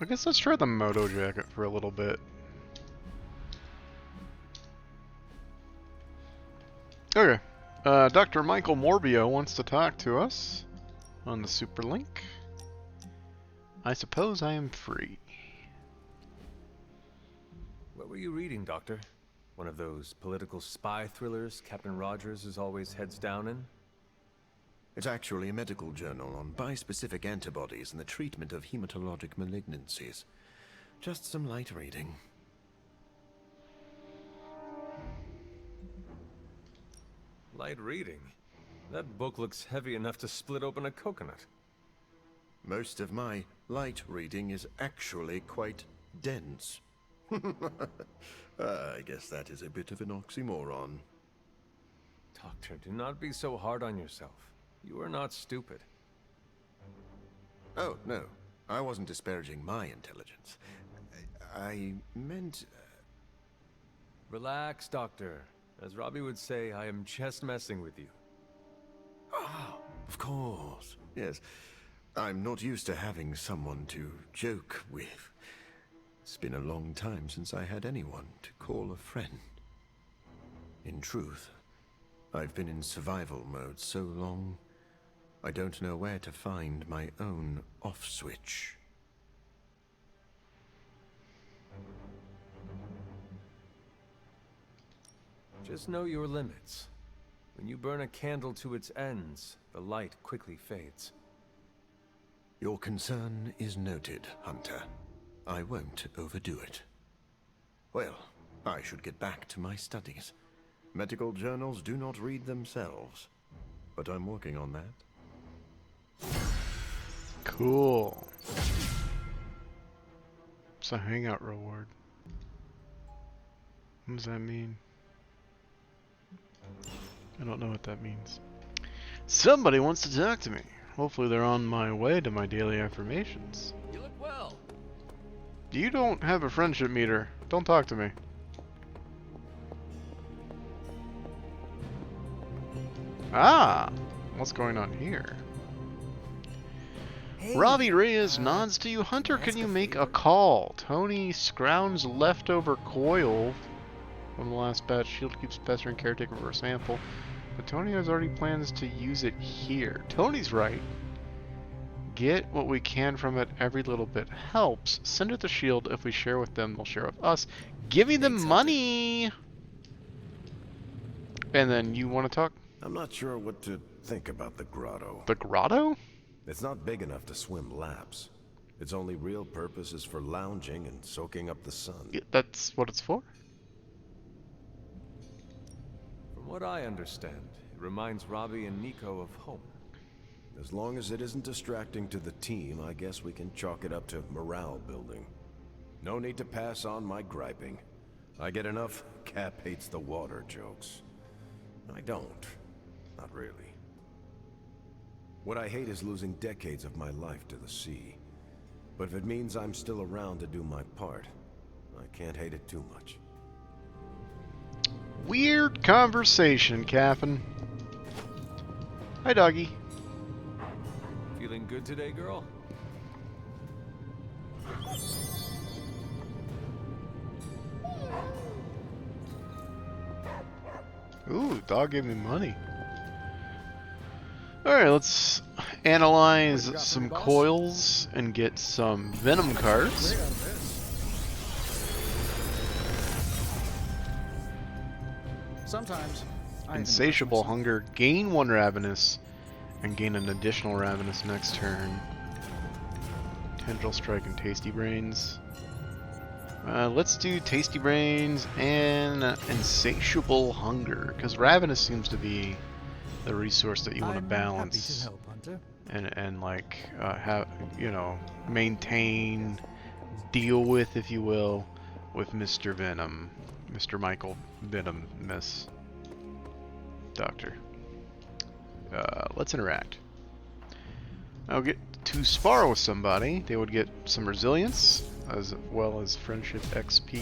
I guess let's try the Moto jacket for a little bit. Okay. Dr. Michael Morbio wants to talk to us on the super link. I suppose I am free. What were you reading, Doctor? One of those political spy thrillers Captain Rogers is always heads down in? It's actually a medical journal on bispecific antibodies and the treatment of hematologic malignancies. Just some light reading. Light reading? That book looks heavy enough to split open a coconut. Most of my light reading is actually quite dense. I guess that is a bit of an oxymoron. Doctor, do not be so hard on yourself. You are not stupid. Oh, no. I wasn't disparaging my intelligence. I meant... Relax, Doctor. As Robbie would say, I am just messing with you. Oh, of course. Yes. I'm not used to having someone to joke with. It's been a long time since I had anyone to call a friend. In truth, I've been in survival mode so long, I don't know where to find my own off switch. Just know your limits. When you burn a candle to its ends, the light quickly fades. Your concern is noted, Hunter. I won't overdo it. Well, I should get back to my studies. Medical journals do not read themselves, but I'm working on that. Cool. It's a hangout reward. What does that mean? I don't know what that means. Somebody wants to talk to me. Hopefully they're on my way to my daily affirmations. You look well. You don't have a friendship meter. Don't talk to me. Ah! What's going on here? Hey, Robbie Reyes nods to you. Hunter, can you make a call? Tony scrounds leftover coil from the last batch. Shield keeps pestering caretaker for a sample. But Tony has already plans to use it here. Tony's right. Get what we can from it. Every little bit helps. Send it to Shield. If we share with them, they'll share with us. Giving them money! And then you want to talk? I'm not sure what to think about the grotto. The grotto? It's not big enough to swim laps. Its only real purpose is for lounging and soaking up the sun. Yeah, that's what it's for? From what I understand, it reminds Robbie and Nico of home. As long as it isn't distracting to the team, I guess we can chalk it up to morale building. No need to pass on my griping. I get enough Cap hates the water jokes. I don't. Not really. What I hate is losing decades of my life to the sea. But if it means I'm still around to do my part, I can't hate it too much. Weird conversation, Captain. Hi, doggy. Feeling good today, girl? Ooh, dog gave me money. Alright, let's analyze some coils and get some Venom cards. Sometimes. Insatiable Hunger, gain 1 Ravenous, and gain an additional Ravenous next turn. Tendril Strike and Tasty Brains. Let's do Tasty Brains and Insatiable Hunger, because Ravenous seems to be the resource that you want to balance. Happy to help, Hunter. And like have, you know, maintain, deal with, if you will, with Mr. Venom, Mr. Michael Venom, Miss Doctor. Let's interact. I'll get to spar with somebody. They would get some resilience as well as friendship XP.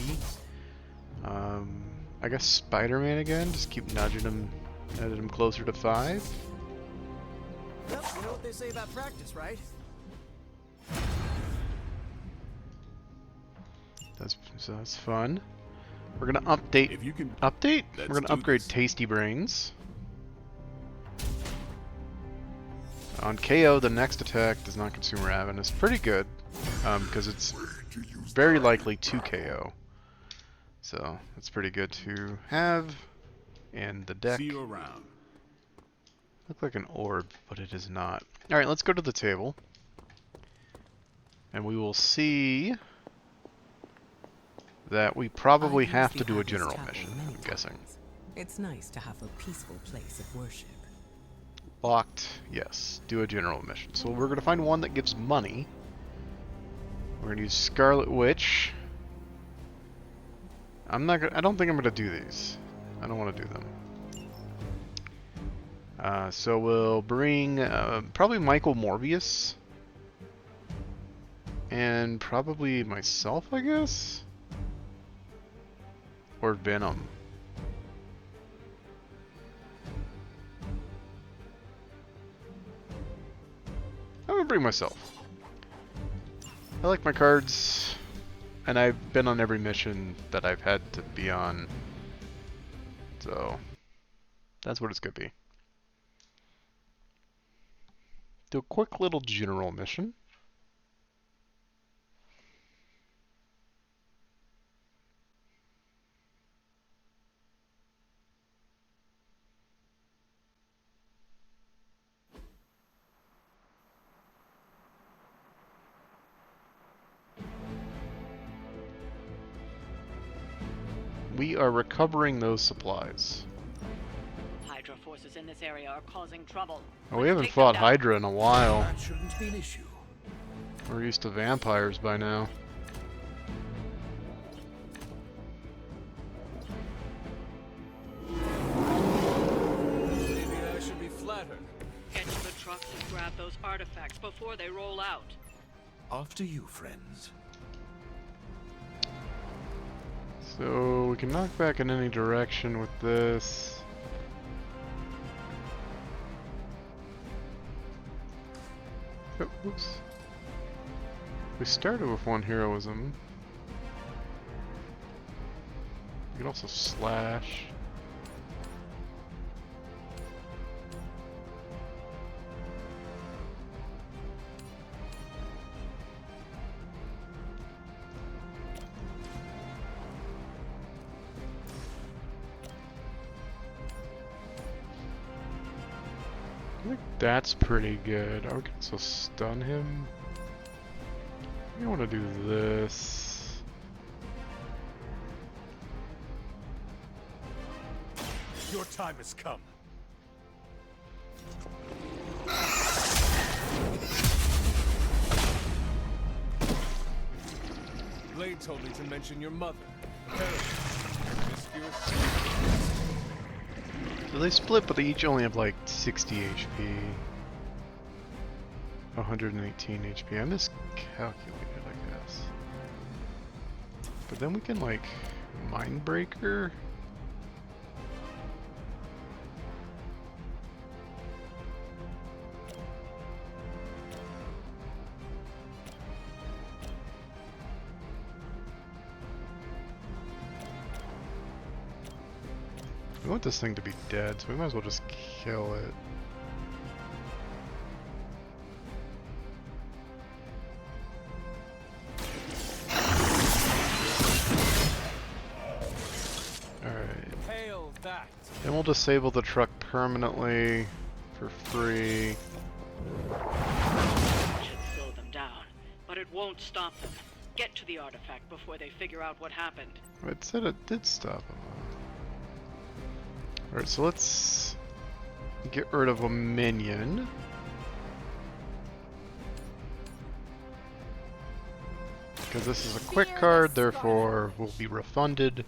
I guess Spider-Man again. Just keep nudging him closer to 5. Yep, you know what they say about practice, right? That's fun. We're gonna update. If you can update. We're gonna upgrade this. Tasty Brains. On KO, the next attack does not consume Ravenous. Pretty good, because it's very likely to KO. So that's pretty good to have. And the deck. See you around. Look like an orb, but it is not. All right, let's go to the table, and we will see that we probably have to do a general mission. I'm guessing. It's nice to have a peaceful place of worship. Locked, yes. Do a general mission. So we're gonna find one that gives money. We're gonna use Scarlet Witch. I don't think I'm gonna do these. I don't want to do them. So we'll bring probably Michael Morbius. And probably myself, I guess? Or Venom. I'm gonna bring myself. I like my cards, and I've been on every mission that I've had to be on. So, that's what it's gonna be. Do a quick little general mission. We are recovering those supplies. Hydra forces in this area are causing trouble. Oh, we haven't fought Hydra in a while. That shouldn't be an issue. We're used to vampires by now. Maybe I should be flattered. Get to the trucks and grab those artifacts before they roll out. After you, friends. So we can knock back in any direction with this. Oh, oops. We started with one heroism. We can also slash. I think that's pretty good. I can also stun him. I want to do this. Your time has come. Blade told me to mention your mother. So they split, but they each only have like 60 HP. 118 HP. I miscalculated, I guess. But then we can like Mindbreaker. We want this thing to be dead, so we might as well just kill it. Alright. Hail that. Then we'll disable the truck permanently for free. Should slow them down, but it won't stop them. Get to the artifact before they figure out what happened. It said it did stop him. Alright, so let's get rid of a minion. Because this is a quick card, therefore will be refunded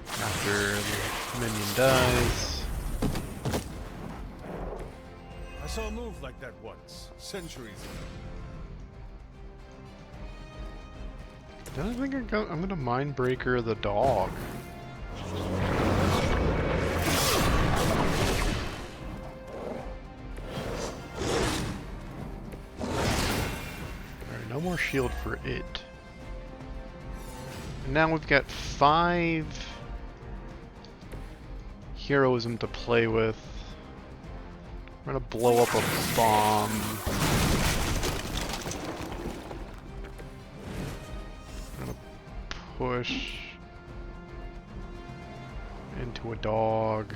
after the minion dies. I saw a move like that once, centuries ago. Then I think I'm gonna Mindbreaker the dog. Alright, no more shield for it. And now we've got 5 heroism to play with. We're gonna blow up a bomb. We're gonna push into a dog.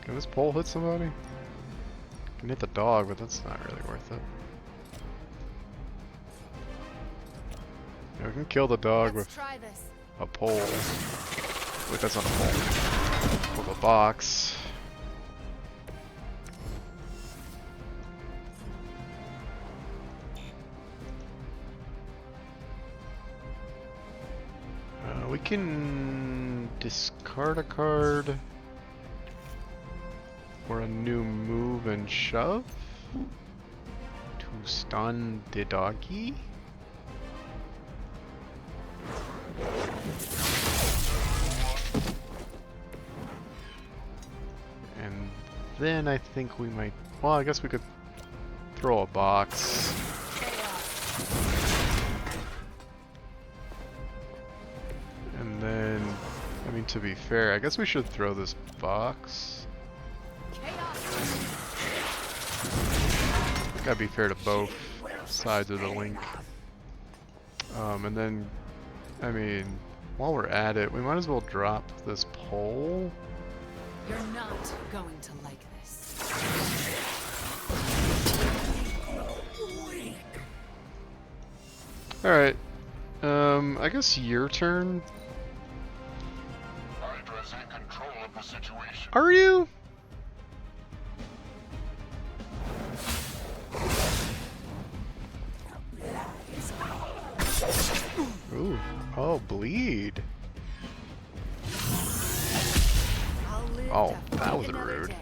Can this pole hit somebody? Can hit the dog, but that's not really worth it. Yeah, we can kill the dog with a pole. Wait, that's not a pole. With a box. can discard a card for a new move and shove to stun the doggy. And then I think we might, well, I guess we could throw a box. And then, I mean, to be fair, I guess we should throw this box. Gotta be fair to both sides of the link. And then, I mean, while we're at it, we might as well drop this pole. You're not going to like this. Alright. I guess your turn. Hydra's in control of the situation. Are you? Ooh. Oh, bleed. Oh, that was rude.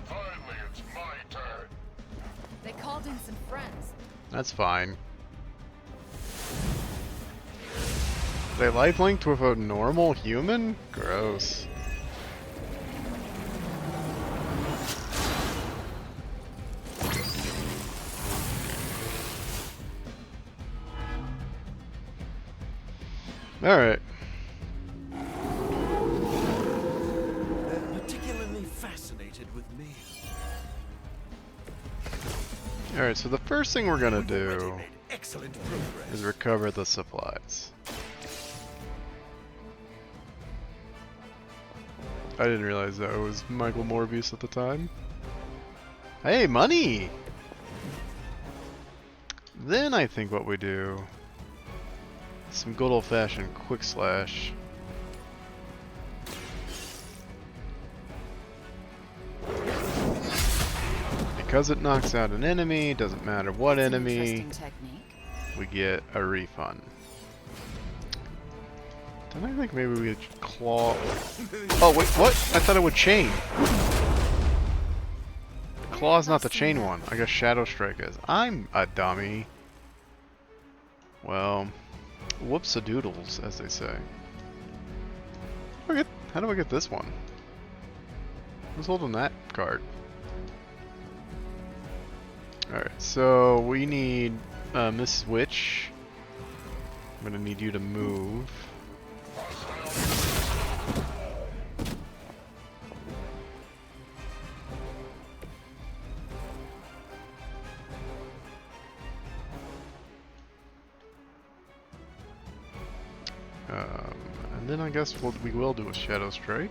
Finally, it's my turn. They called in some friends. That's fine. They life-linked with a normal human? Gross. Alright. They're particularly fascinated with me. Alright, so the first thing we're gonna do Excellent progress. is recover the supplies. I didn't realize that was Michael Morbius at the time. Hey, money! Then I think what we do, some good old-fashioned quick slash. Because it knocks out an enemy, doesn't matter what enemy, we get a refund. Then I think maybe we could claw. Oh wait, what? I thought it would chain. Claw's not the chain one. I guess Shadow Strike is. I'm a dummy. Well, whoops-a-doodles, as they say. How do I get this one? Who's holding that card? Alright, so we need Miss Witch. I'm gonna need you to move. And then I guess we will do a Shadow Strike.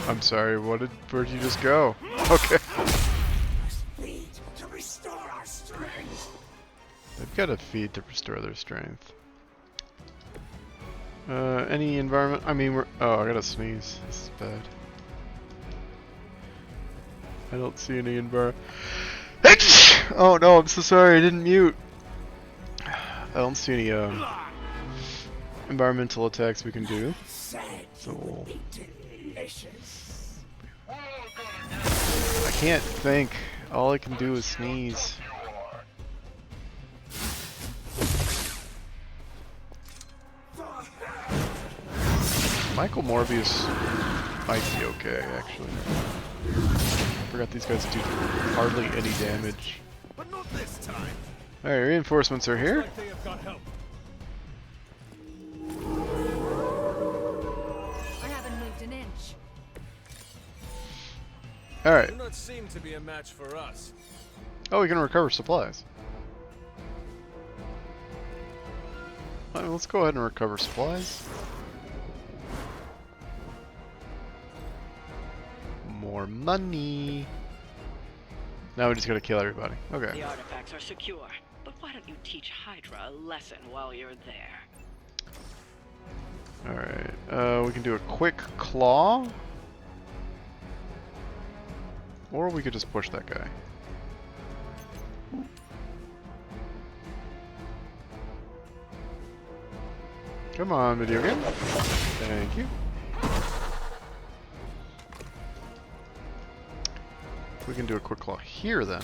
I'm sorry, where'd you just go? Okay. To restore our strength. They've got to feed to restore their strength. Any environment? I mean, oh, I gotta sneeze. This is bad. I don't see any environment. Oh no, I'm so sorry, I didn't mute. I don't see any environmental attacks we can do. So I can't think. All I can do is sneeze. Michael Morbius might be okay, actually. I forgot these guys do hardly any damage. But not this time. Alright, reinforcements are here. They have got help. I haven't moved an inch. Alright. Do not seem to be a match for us. Oh, we can recover supplies. Alright, let's go ahead and recover supplies. More money. Now we just gotta kill everybody. Okay. The artifacts are secure, but what don't you teach Hydra a lesson while you're there? Alright, we can do a quick claw. Or we could just push that guy. Come on, video game. Thank you. We can do a quick claw here then.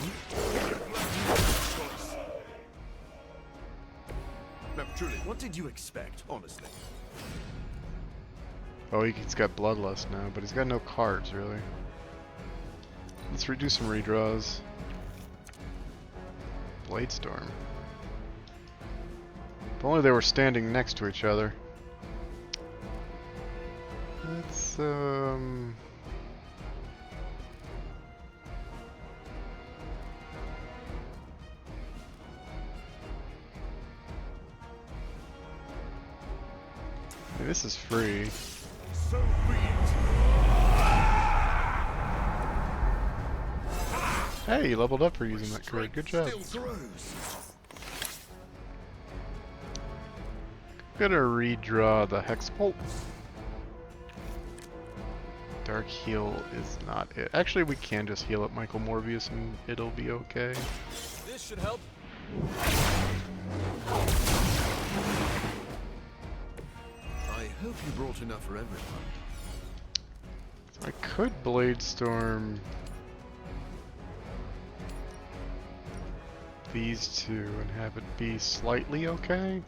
No, truly, what did you expect, honestly? Oh, he's got Bloodlust now, but he's got no cards, really. Let's redo some redraws. Blade Storm. If only they were standing next to each other. Let's, hey, this is free. So be it. Hey, you leveled up for using that card. Good job. Gonna redraw the Hex Bolt. Dark Heal is not it. Actually, we can just heal up Michael Morbius and it'll be okay. This should help. I hope you brought enough for everyone. I could Blade Storm these two and have it be slightly okay.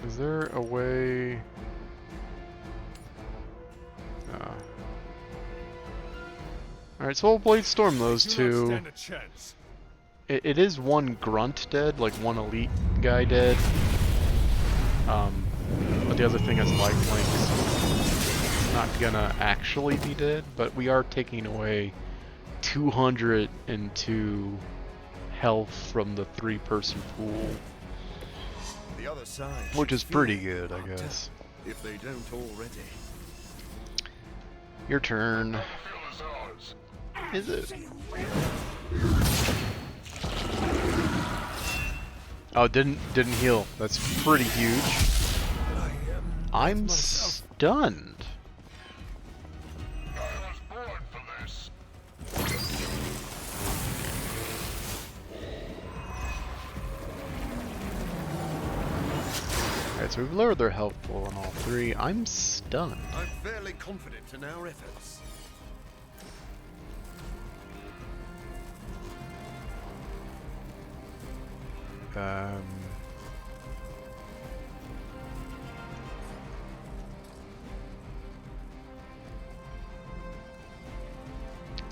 Is there a way? Alright, so we'll Blade Storm those two. It is one grunt dead, like one elite guy dead. But the other thing is lifelinks. It's not gonna actually be dead, but we are taking away 202 health from the 3-person pool. The other side, which is pretty good, I guess. If they don't already. Your turn. Is it? Oh, didn't heal. That's pretty huge. I'm stunned. Alright, so we've lowered their health pool on all three. I'm stunned. I'm fairly confident in our efforts.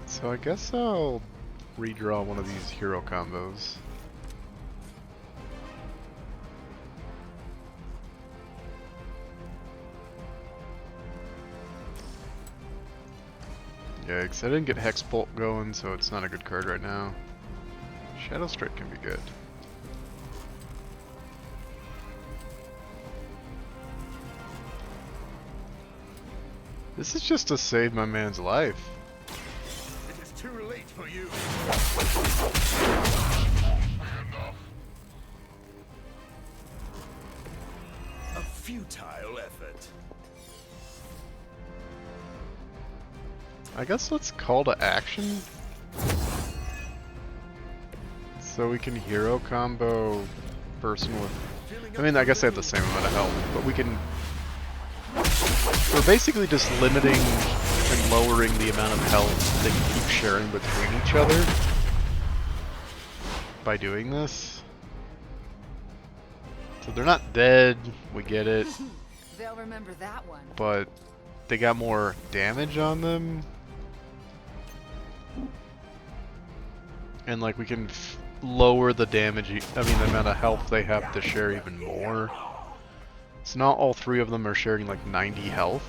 So I guess I'll redraw one of these hero combos. Yikes, I didn't get Hex Bolt going, so it's not a good card right now. Shadow Strike can be good. This is just to save my man's life. It is too late for you. A futile effort. I guess let's call to action. So we can hero combo person with... I mean, I guess they have the same amount of health, but we can... We're basically just limiting and lowering the amount of health they can keep sharing between each other by doing this. So they're not dead, we get it. They'll remember that one. But they got more damage on them. And like we can lower the damage, I mean the amount of health they have to share even more. So now all three of them are sharing like 90 health.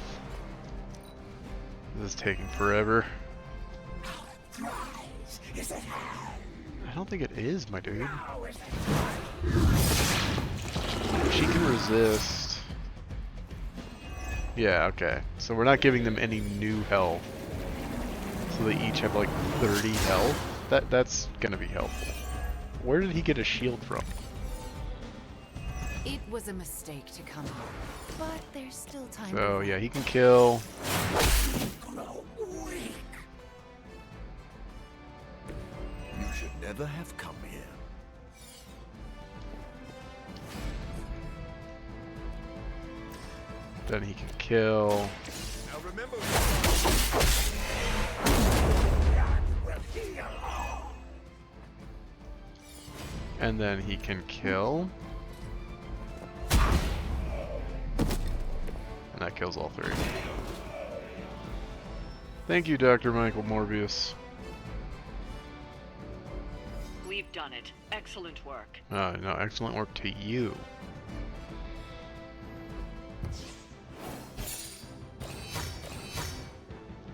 This is taking forever. I don't think it is, my dude. She can resist. Yeah, okay. So we're not giving them any new health. So they each have like 30 health. That's gonna be helpful. Where did he get a shield from? It was a mistake to come here, but there's still time. So yeah, he can kill. You should never have come here. Then he can kill. Now remember. And then he can kill. And that kills all three. Thank you, Dr. Michael Morbius. We've done it. Excellent work. No, excellent work to you.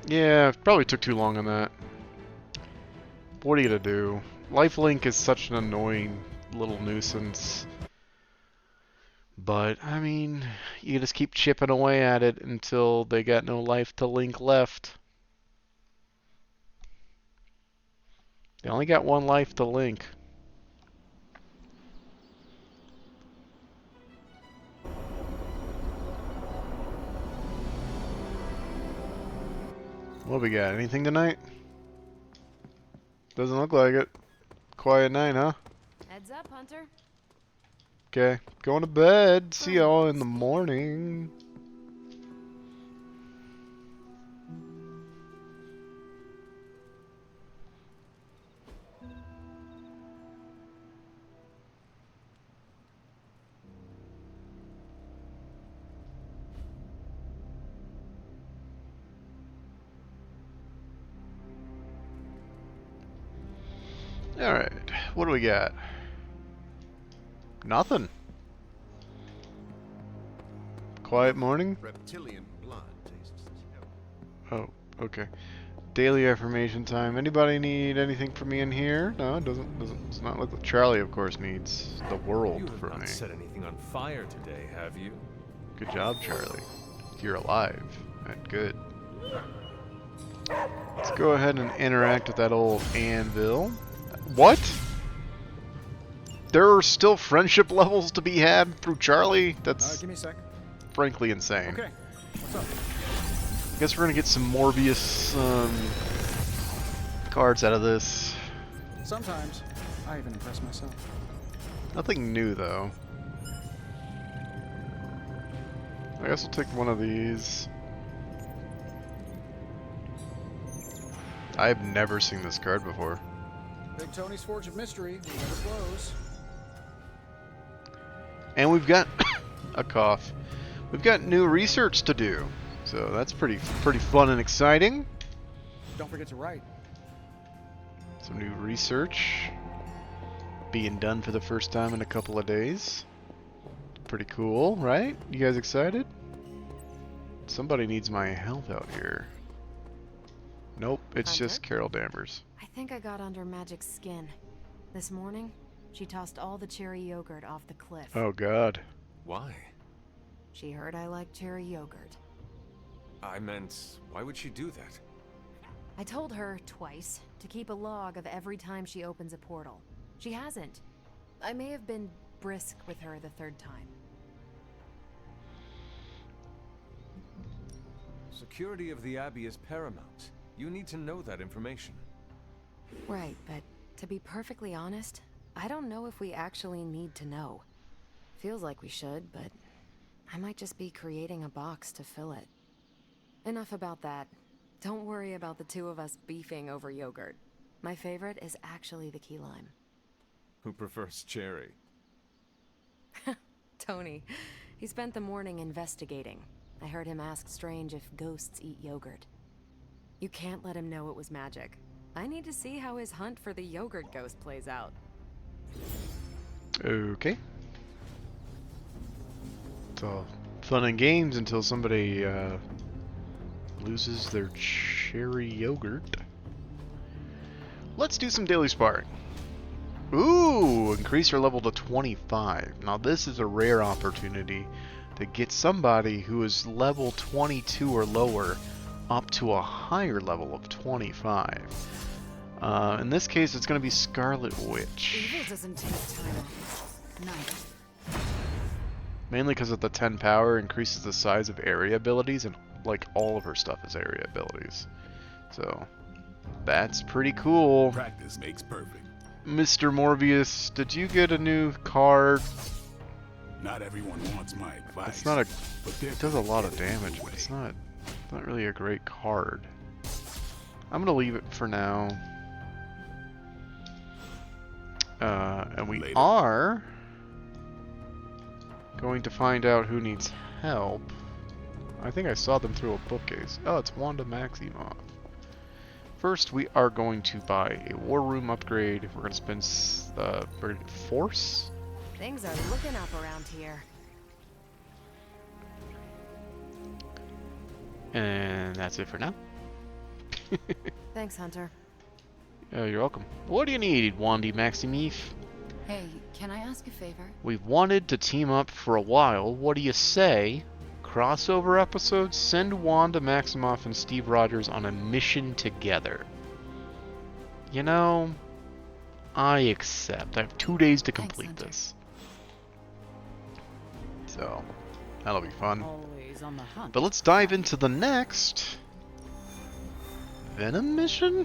Yeah, probably took too long on that. What are you gonna do? Lifelink is such an annoying little nuisance. But, I mean, you just keep chipping away at it until they got no life to link left. They only got one life to link. What we got? Anything tonight? Doesn't look like it. Quiet night, huh? Heads up, Hunter. Okay, going to bed. See y'all in the morning. Alright, what do we got? Nothing. Quiet morning? Reptilian blood tastes Oh, okay. Daily affirmation time. Anybody need anything from me in here? No, it doesn't. It's not like Charlie, of course, needs the world You from have me. not set anything on fire today, have you? Good job, Charlie. You're alive. That's good. Let's go ahead and interact with that old anvil. What? There are still friendship levels to be had through Charlie? That's give me a sec. frankly insane. Okay, what's up? I guess we're gonna get some Morbius cards out of this. Sometimes I even impress myself. Nothing new though. I guess we'll take one of these. I've never seen this card before. Big Tony's Forge of Mystery. We never close. And we've got a cough. We've got new research to do. So that's pretty fun and exciting. Don't forget to write. Some new research being done for the first time in a couple of days. Pretty cool, right? You guys excited? Somebody needs my help out here. Nope, it's Hunter? just Carol Danvers. I think I got under Magic's skin. This morning, she tossed all the cherry yogurt off the cliff. Oh god. Why? She heard I like cherry yogurt. I meant, why would she do that? I told her twice to keep a log of every time she opens a portal. She hasn't. I may have been brisk with her the third time. Security of the Abbey is paramount. You need to know that information. Right, but to be perfectly honest, I don't know if we actually need to know. Feels like we should, but I might just be creating a box to fill it. Enough about that. Don't worry about the two of us beefing over yogurt. My favorite is actually the key lime. Who prefers cherry? Tony. He spent the morning investigating. I heard him ask Strange if ghosts eat yogurt. You can't let him know it was magic. I need to see how his hunt for the yogurt ghost plays out. Okay. It's all fun and games until somebody loses their cherry yogurt. Let's do some daily sparring. Ooh, increase your level to 25. Now this is a rare opportunity to get somebody who is level 22 or lower up to a higher level of 25. In this case, it's going to be Scarlet Witch. Evil doesn't take time. Neither. Mainly because of the 10 power increases the size of area abilities, and like all of her stuff is area abilities. So that's pretty cool. Practice makes perfect. Mr. Morbius, did you get a new card? Not everyone wants my advice. It's not a. but It does a lot of damage, but it's not really a great card. I'm gonna leave it for now. And we are going to find out who needs help. I think I saw them through a bookcase. Oh, it's Wanda Maximoff. First, we are going to buy a war room upgrade. We're going to spend we're gonna force. Things are looking up around here. And that's it for now. Thanks, Hunter. You're welcome. What do you need, Wanda Maximoff? Hey, can I ask a favor? We've wanted to team up for a while. What do you say? Crossover episode? Send Wanda Maximoff and Steve Rogers on a mission together. You know, I accept. I have 2 days to complete this. So, that'll be fun. Always on the hunt. But let's dive into the next Venom mission?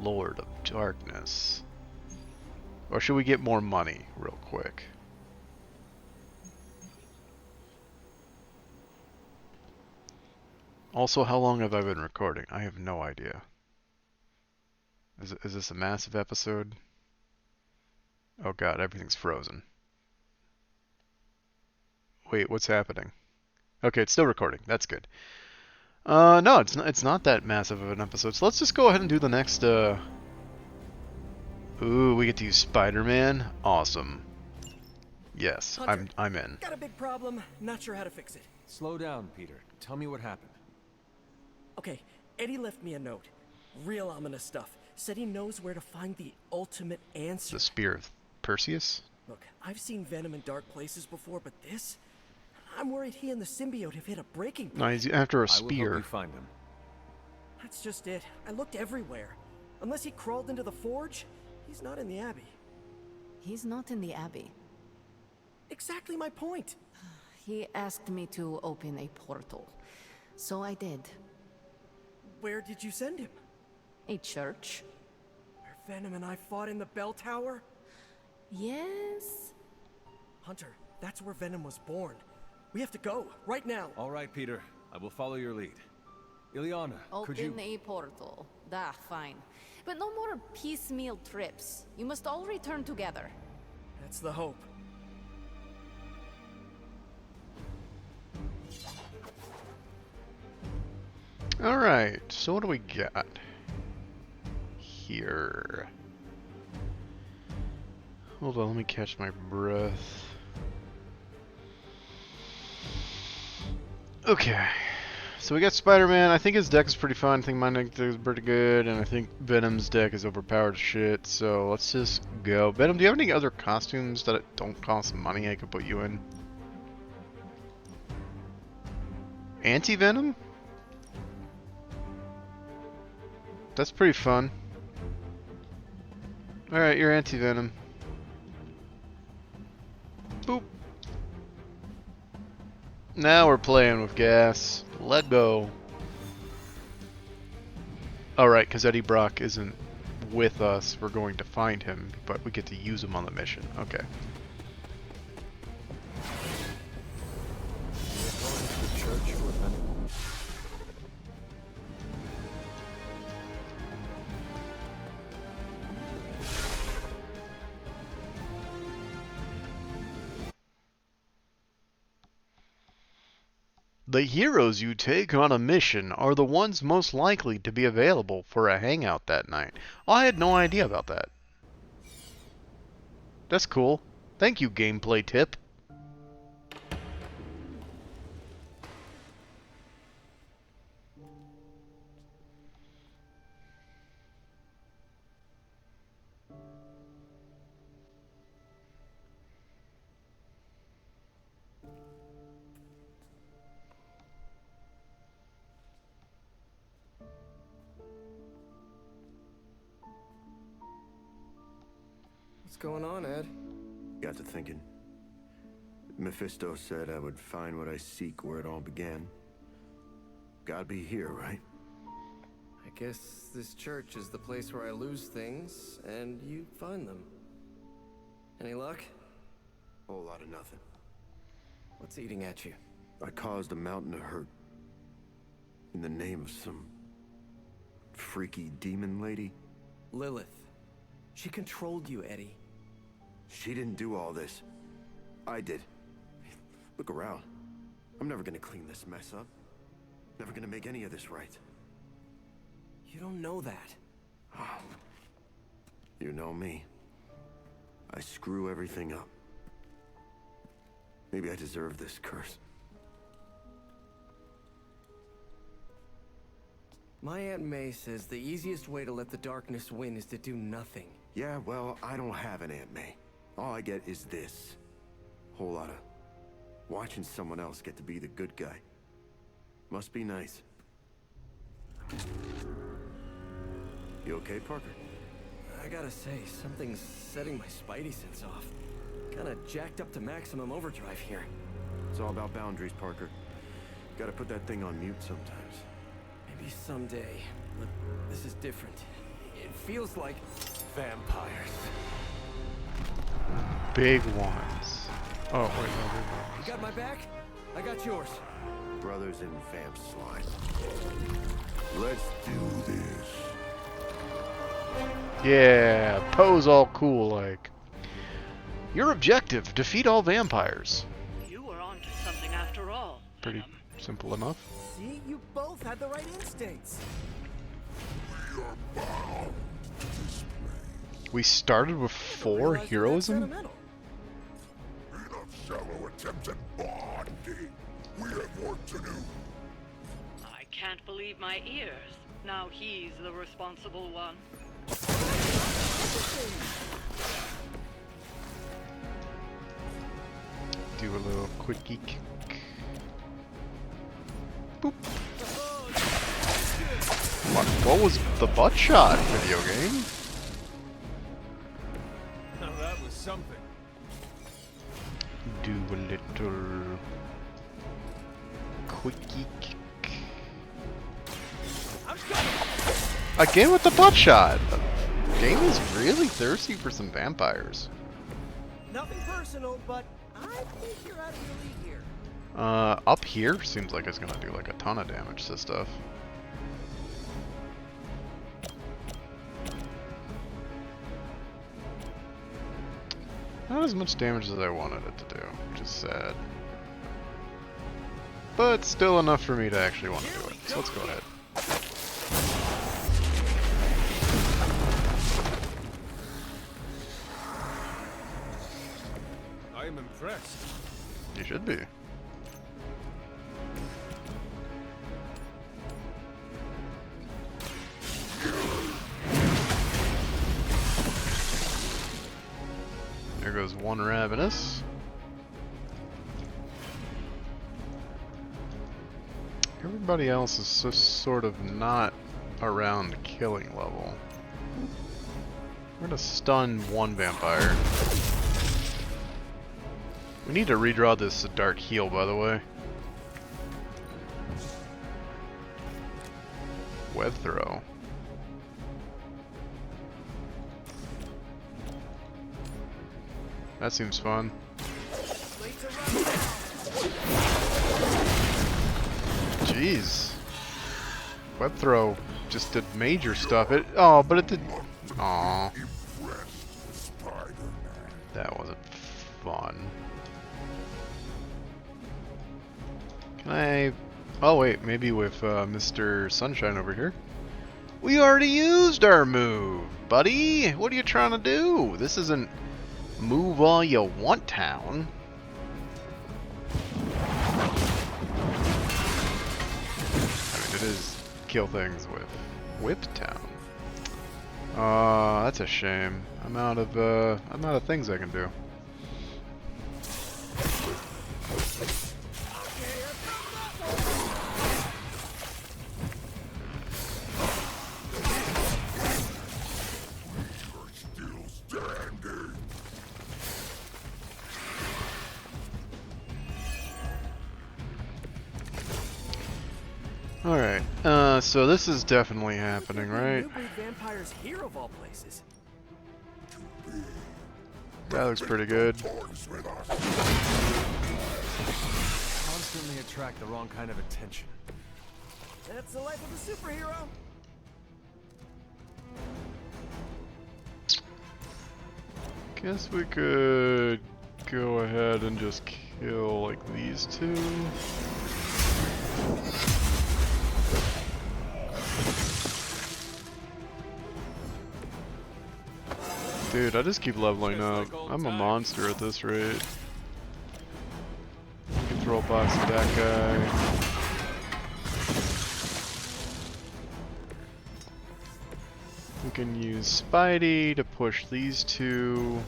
Lord of Darkness. Or should we get more money real quick? Also, how long have I been recording? I have no idea. Is this a massive episode? Oh god, everything's frozen. Wait, what's happening? Okay, it's still recording. That's good. No, it's not that massive of an episode. So let's just go ahead and do the next, Ooh, we get to use Spider-Man. Awesome. Yes, Hunter, I'm in. Got a big problem. Not sure how to fix it. Slow down, Peter. Tell me what happened. Okay, Eddie left me a note. Real ominous stuff. Said he knows where to find the ultimate answer. The Spear of Perseus? Look, I've seen Venom in dark places before, but this? I'm worried he and the symbiote have hit a breaking point. No, he's after a I will spear. help you find him. That's just it. I looked everywhere. Unless he crawled into the forge, he's not in the Abbey. He's not in the Abbey. Exactly my point. He asked me to open a portal, so I did. Where did you send him? A church. Where Venom and I fought in the bell tower? Yes? Hunter, that's where Venom was born. We have to go, right now. All right, Peter. I will follow your lead. Ileana, could you... Open a portal. Fine. But no more piecemeal trips. You must all return together. That's the hope. Alright, so what do we got here? Hold on, let me catch my breath. Okay, so we got Spider-Man. I think his deck is pretty fun. I think my deck is pretty good, and I think Venom's deck is overpowered shit, so let's just go. Venom, do you have any other costumes that don't cost money I could put you in? Anti-Venom? That's pretty fun. Alright, you're Anti-Venom. Boop. Now we're playing with gas. Let go. Alright, because Eddie Brock isn't with us. We're going to find him, but we get to use him on the mission. Okay. The church for Venom. The heroes you take on a mission are the ones most likely to be available for a hangout that night. Oh, I had no idea about that. That's cool. Thank you, gameplay tip. What's going on, Ed? Got to thinking. Mephisto said I would find what I seek where it all began. Gotta be here, right? I guess this church is the place where I lose things, and you find them. Any luck? Whole lot of nothing. What's eating at you? I caused a mountain of hurt. In the name of some freaky demon lady. Lilith. She controlled you, Eddie. She didn't do all this. I did. Look around. I'm never gonna clean this mess up. Never gonna make any of this right. You don't know that. You know me. I screw everything up. Maybe I deserve this curse. My Aunt May says the easiest way to let the darkness win is to do nothing. Yeah, well, I don't have an Aunt May. All I get is this. Whole lot of watching someone else get to be the good guy. Must be nice. You okay, Parker? I gotta say, something's setting my spidey sense off. Kinda jacked up to maximum overdrive here. It's all about boundaries, Parker. Gotta put that thing on mute sometimes. Maybe someday, but this is different. It feels like vampires. Big ones. Oh, wait, no, big ones. You got my back? I got yours. Brothers in vamp slime. Let's do this. Yeah, pose all cool like. Your objective, defeat all vampires. You were onto something after all. Pretty simple enough. See, you both had the right instincts. We started with 4 heroism? Enough shallow attempts at bonding. We have work to do. I can't believe my ears. Now he's the responsible one. Do a little quickie kick. Boop. What was the butt shot video game? Now that was something. Do a little quickie kick. Again with the butt shot. The game is really thirsty for some vampires. Nothing personal, but I think you're out of your league here. Up here seems like it's gonna do like a ton of damage to stuff. Not as much damage as I wanted it to do, which is sad. But still enough for me to actually want to do it, so let's go ahead. I am impressed. You should be. There goes one Ravenous. Everybody else is just sort of not around killing level. We're gonna stun one vampire. We need to redraw this dark heal, by the way. Web throw. That seems fun. Jeez. Web throw just did major stuff. But it did. Aw. That wasn't fun. Can I? Oh wait, maybe with Mr. Sunshine over here. We already used our move, buddy. What are you trying to do? This isn't move all you want town. I mean, it is kill things with Whip Town. That's a shame. I'm out of things I can do. Still standing. So this is definitely happening, right? New breed vampires here of all places. That looks pretty good. Constantly attract the wrong kind of attention. That's the life of a superhero. Guess we could go ahead and just kill like these two. Dude, I just keep leveling up. I'm a monster at this rate. We can throw a box at that guy. We can use Spidey to push these two.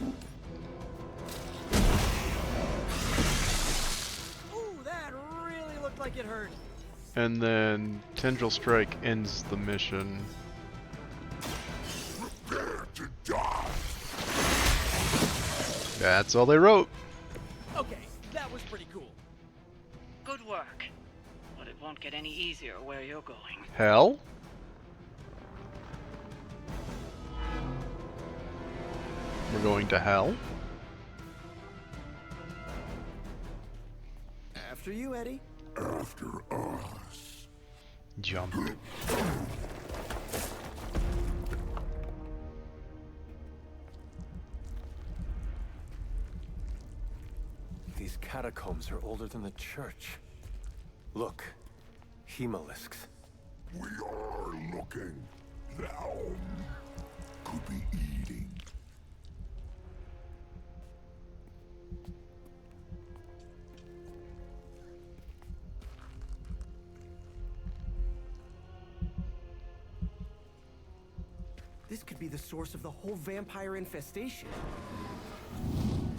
Ooh, that really looked like it hurt. And then Tendril Strike ends the mission. Prepare to die. That's all they wrote. Okay, that was pretty cool. Good work. But it won't get any easier where you're going. Hell? We're going to hell? After you, Eddie. After us. Jump. These catacombs are older than the church. Look, hemolisks. We are looking. Now could be eating. This could be the source of the whole vampire infestation.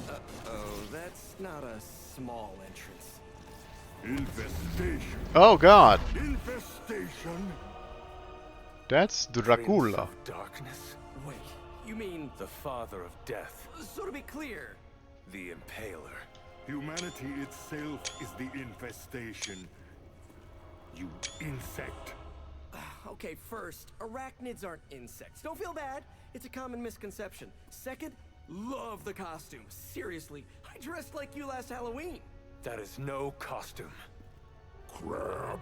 Uh-oh, that's not a small entrance. Infestation. Oh god. Infestation. That's Dracula. Of darkness. Wait, you mean... The father of death. So to be clear... The impaler. Humanity itself is the infestation. You insect. Okay, first, arachnids aren't insects. Don't feel bad. It's a common misconception. Second, love the costume. Seriously, I dressed like you last Halloween. That is no costume. Crab.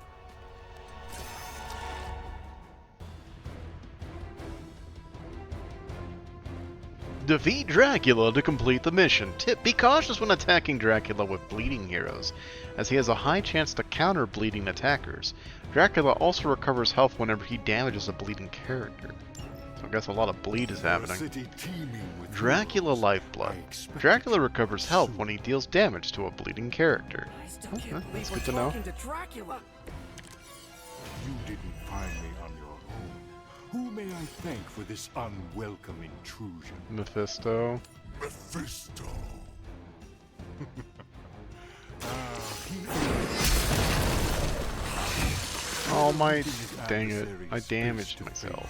Defeat Dracula to complete the mission. Tip: be cautious when attacking Dracula with bleeding heroes, as he has a high chance to counter bleeding attackers. Dracula also recovers health whenever he damages a bleeding character. So I guess a lot of bleed is happening. Dracula Lifeblood. Dracula recovers health when he deals damage to a bleeding character. Okay, that's good to know. Dracula. You didn't find me on your own. Who may I thank for this unwelcome intrusion? Mephisto. Mephisto. Oh my, dang it, I damaged myself.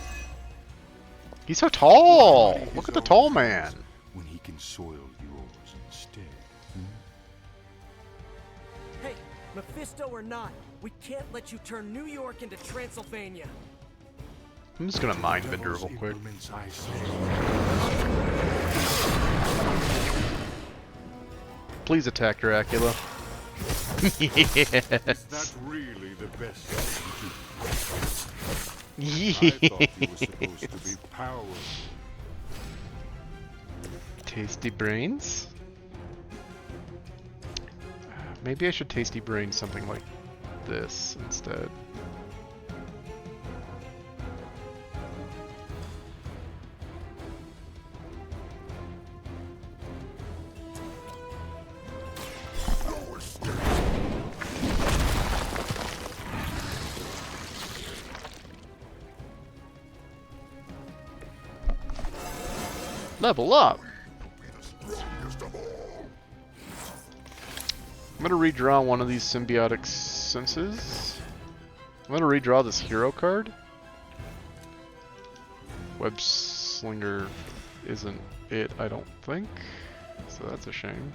He's so tall! Look at the tall man! When he can soil yours instead. Hey, Mephisto or not, we can't let you turn New York into Transylvania. I'm just gonna mind bender real quick. Please attack Dracula. Yes. Is that really the best thing to do? Yes. I thought you were supposed to be powerful. Tasty brains? Maybe I should tasty brain something like this instead. Level up! I'm gonna redraw one of these symbiotic senses. I'm gonna redraw this hero card. Web Slinger isn't it, I don't think. So that's a shame.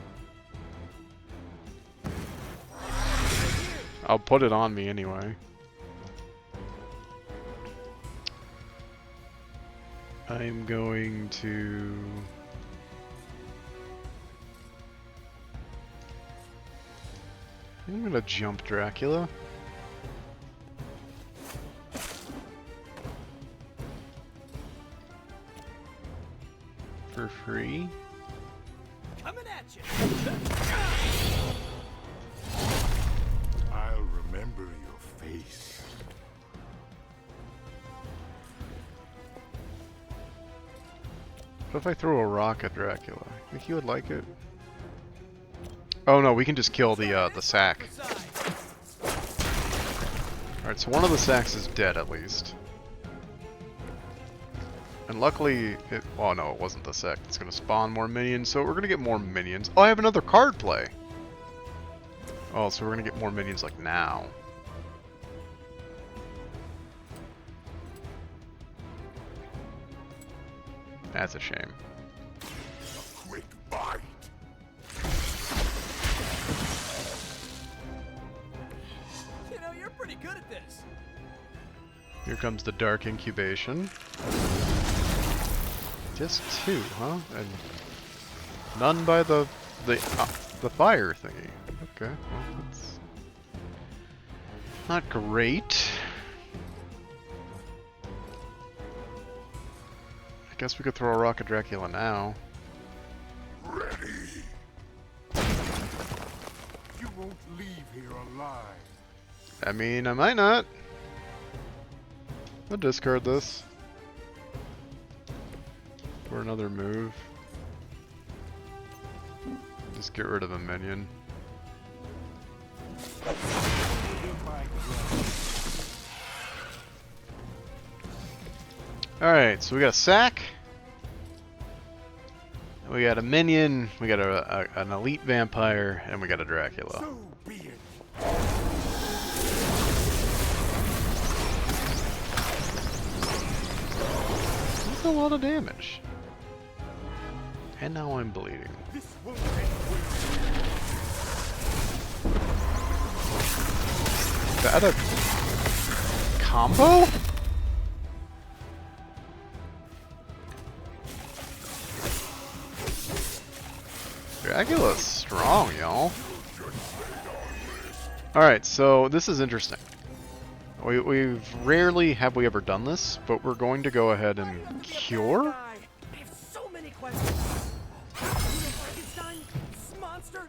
I'll put it on me anyway. I'm going to... I'm gonna jump Dracula. For free. Coming at you. I'll remember your face. What if I throw a rock at Dracula? Think he would like it? Oh no, we can just kill the sack. Alright, so one of the sacks is dead at least. And luckily, oh no, it wasn't the sack. It's gonna spawn more minions, so we're gonna get more minions. Oh, I have another card play! Oh, so we're gonna get more minions like now. That's a shame. A quick bite. You know, you're pretty good at this. Here comes the dark incubation. Just 2, huh? And none by the fire thingy. Okay, well that's not great. I guess we could throw a rock at Dracula now. Ready. You won't leave here alive. I mean, I might not. I'll discard this. For another move. Just get rid of a minion. Alright, so we got a sack. We got a minion, we got an elite vampire, and we got a Dracula. So be it. That's a lot of damage. And now I'm bleeding. This won't end well. Is that a combo? Dracula's strong, y'all. Alright, so this is interesting. We've rarely have we ever done this, but we're going to go ahead and cure? I have so many questions. Monster.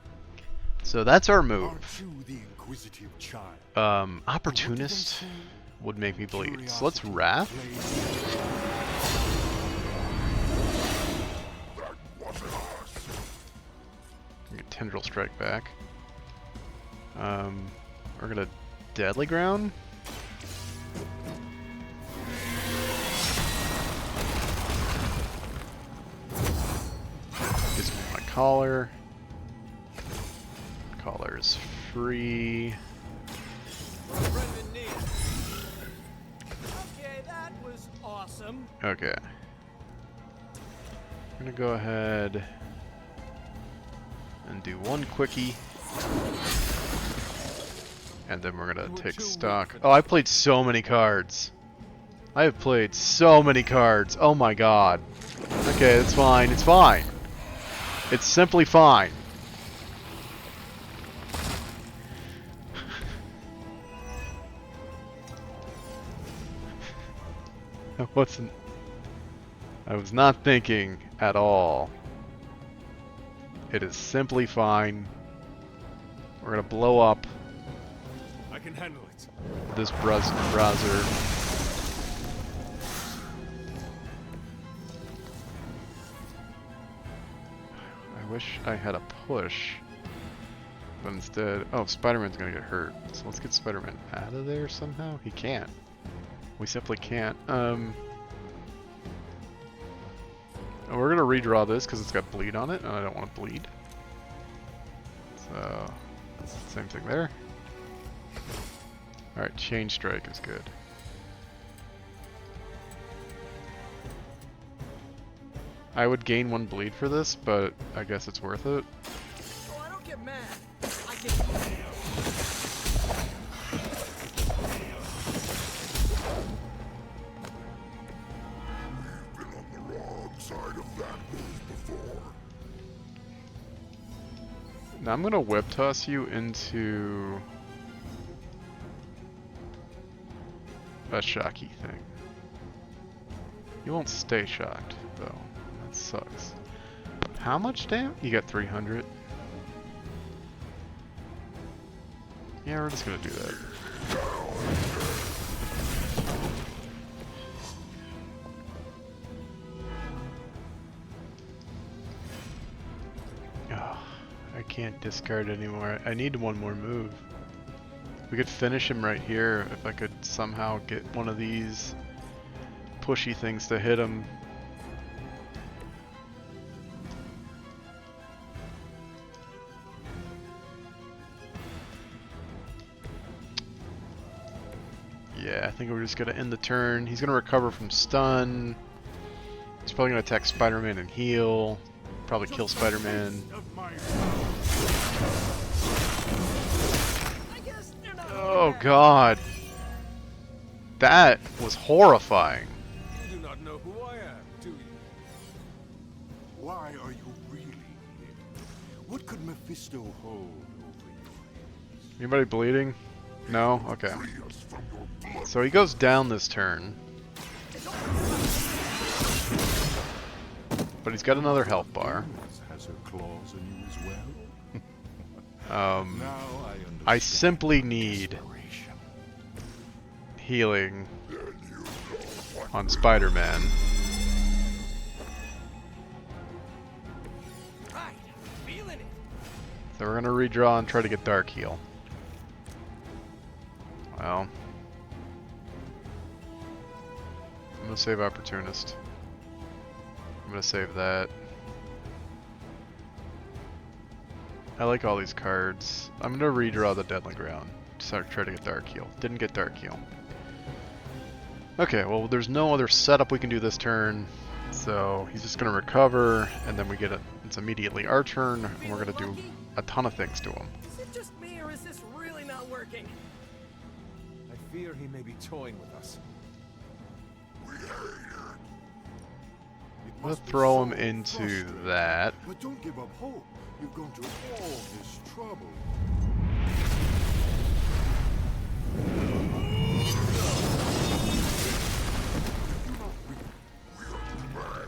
So that's our move. Aren't you the inquisitive child? Opportunist would make me bleed. So let's Wrath. Get Tendril Strike back. We're gonna Deadly Ground. Gives me my collar. Collar is free. Okay, that was awesome. Okay. I'm gonna go ahead and do one quickie. And then we're gonna take stock. Oh, I played so many cards. I have played so many cards. Oh my god. Okay, it's fine. It's fine. It's simply fine. I was not thinking at all. It is simply fine. We're gonna blow up I can handle it. this browser. I wish I had a push. But instead, oh, Spider-Man's gonna get hurt. So let's get Spider-Man out of there somehow. He can't. We simply can't. We're gonna redraw this because it's got bleed on it, and I don't want to bleed. So, same thing there. Alright, Chain Strike is good. I would gain 1 bleed for this, but I guess it's worth it. Oh, I don't get mad. I get Now I'm gonna whip toss you into a shocky thing. You won't stay shocked though. That sucks. How much damage? You got 300. Yeah, we're just gonna do that. I can't discard anymore. I need one more move. We could finish him right here if I could somehow get one of these pushy things to hit him. Yeah, I think we're just gonna end the turn. He's gonna recover from stun. He's probably gonna attack Spider-Man and heal. Probably kill Spider-Man. Oh god. That was horrifying. You do not know who I am, do you? Why are you really here? What could Mephisto hold over you? Anybody bleeding? No? Okay. So he goes down this turn. But he's got another health bar. Has her claws in you as well? I simply need healing on Spider-Man. So we're gonna redraw and try to get Dark Heal. Well, I'm gonna save Opportunist. I'm gonna save that. I like all these cards. I'm gonna redraw the Deadly Ground. Try to get Dark Heal. Didn't get Dark Heal. Okay, well there's no other setup we can do this turn. So he's just gonna recover, and then we get it's immediately our turn, and we're gonna do a ton of things to him. Is it just me, or is this really not working? I fear he may be toying with us. Let's throw him into that. But don't give up hope. You've gone through all this trouble.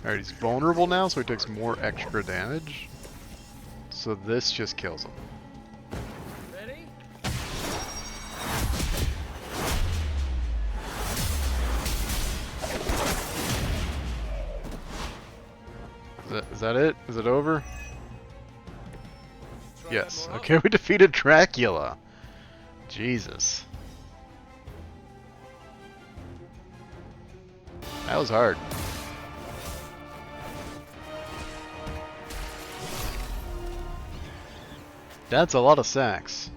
Alright, he's vulnerable now, so he takes more extra damage. So this just kills him. Ready? Is that it? Is it over? Yes. Okay, we defeated Dracula. Jesus. That was hard. That's a lot of sacks.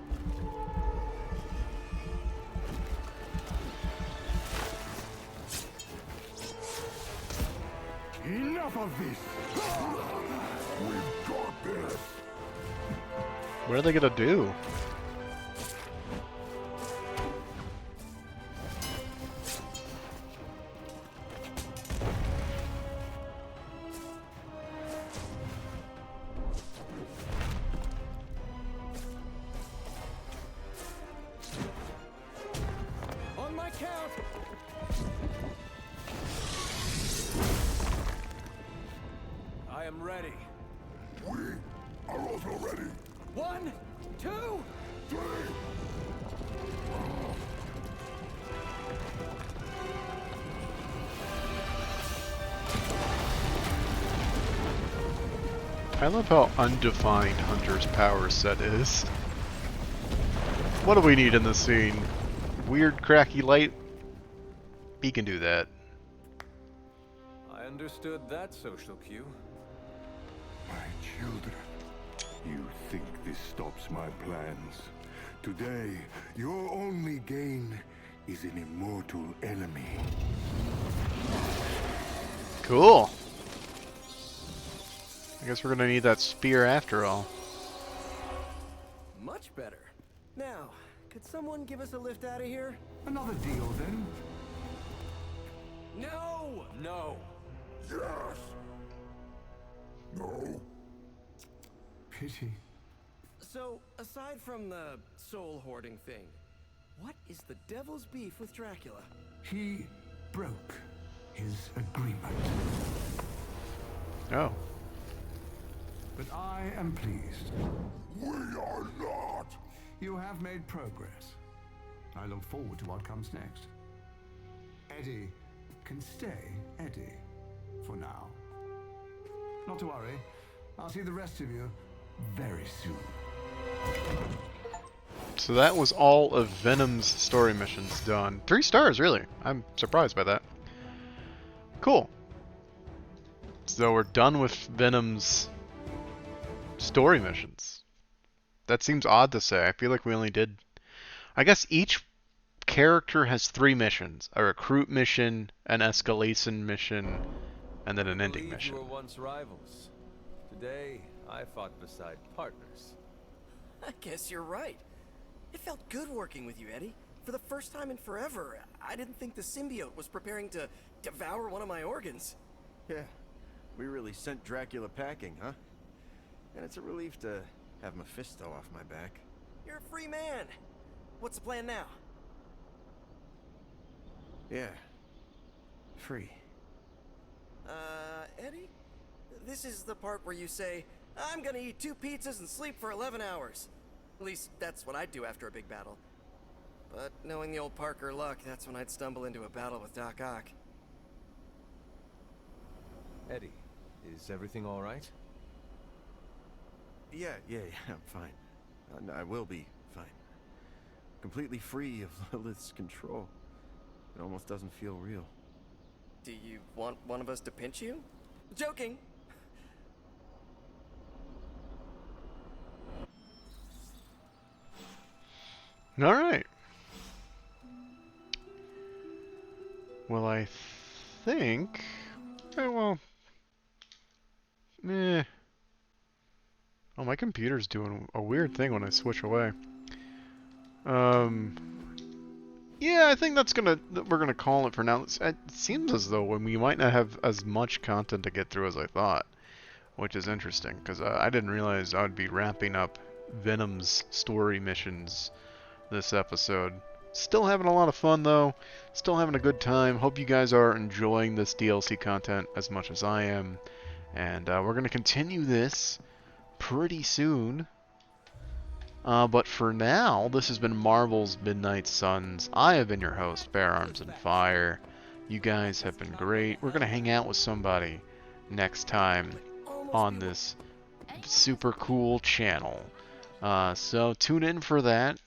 Enough of this. We've got this. What are they gonna do? On my count. I am ready. We are also ready. 1, 2, 3. I love how undefined Hunter's power set is. What do we need in this scene? Weird cracky light? He can do that. I understood that social cue. My children, you think this stops my plans? Today, your only gain is an immortal enemy. Cool. I guess we're gonna need that spear after all. Much better. Now, could someone give us a lift out of here? Another deal then? No! No! Yes! pity. So, aside from the soul hoarding thing, what is the devil's beef with Dracula? He broke his agreement. Oh. But I am pleased. We are not! You have made progress. I look forward to what comes next. Eddie can stay Eddie for now. Not to worry. I'll see the rest of you very soon. So that was all of Venom's story missions done. 3 stars, really. I'm surprised by that. Cool. So we're done with Venom's story missions. That seems odd to say. I feel like we only did... I guess each character has 3 missions. A recruit mission, an escalation mission, and then an ending mission. You were once rivals. Today, I fought beside partners. I guess you're right. It felt good working with you, Eddie. For the first time in forever, I didn't think the symbiote was preparing to devour one of my organs. Yeah, we really sent Dracula packing, huh? And it's a relief to have Mephisto off my back. You're a free man. What's the plan now? Yeah. Free. Eddie? This is the part where you say, I'm gonna eat 2 pizzas and sleep for 11 hours. At least, that's what I'd do after a big battle. But knowing the old Parker luck, that's when I'd stumble into a battle with Doc Ock. Eddie, is everything all right? Yeah, I'm fine. I will be fine. Completely free of Lilith's control. It almost doesn't feel real. Do you want one of us to pinch you? Joking! Alright. Well, I think... well... Oh, my computer's doing a weird thing when I switch away. Yeah, I think we're gonna call it for now. It seems as though we might not have as much content to get through as I thought, which is interesting, because I didn't realize I would be wrapping up Venom's story missions this episode. Still having a lot of fun, though. Still having a good time. Hope you guys are enjoying this DLC content as much as I am. And we're going to continue this pretty soon. But for now, this has been Marvel's Midnight Suns. I have been your host, Bear Arms and Fire. You guys have been great. We're going to hang out with somebody next time on this super cool channel. So tune in for that.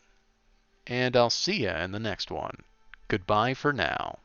And I'll see ya in the next one. Goodbye for now.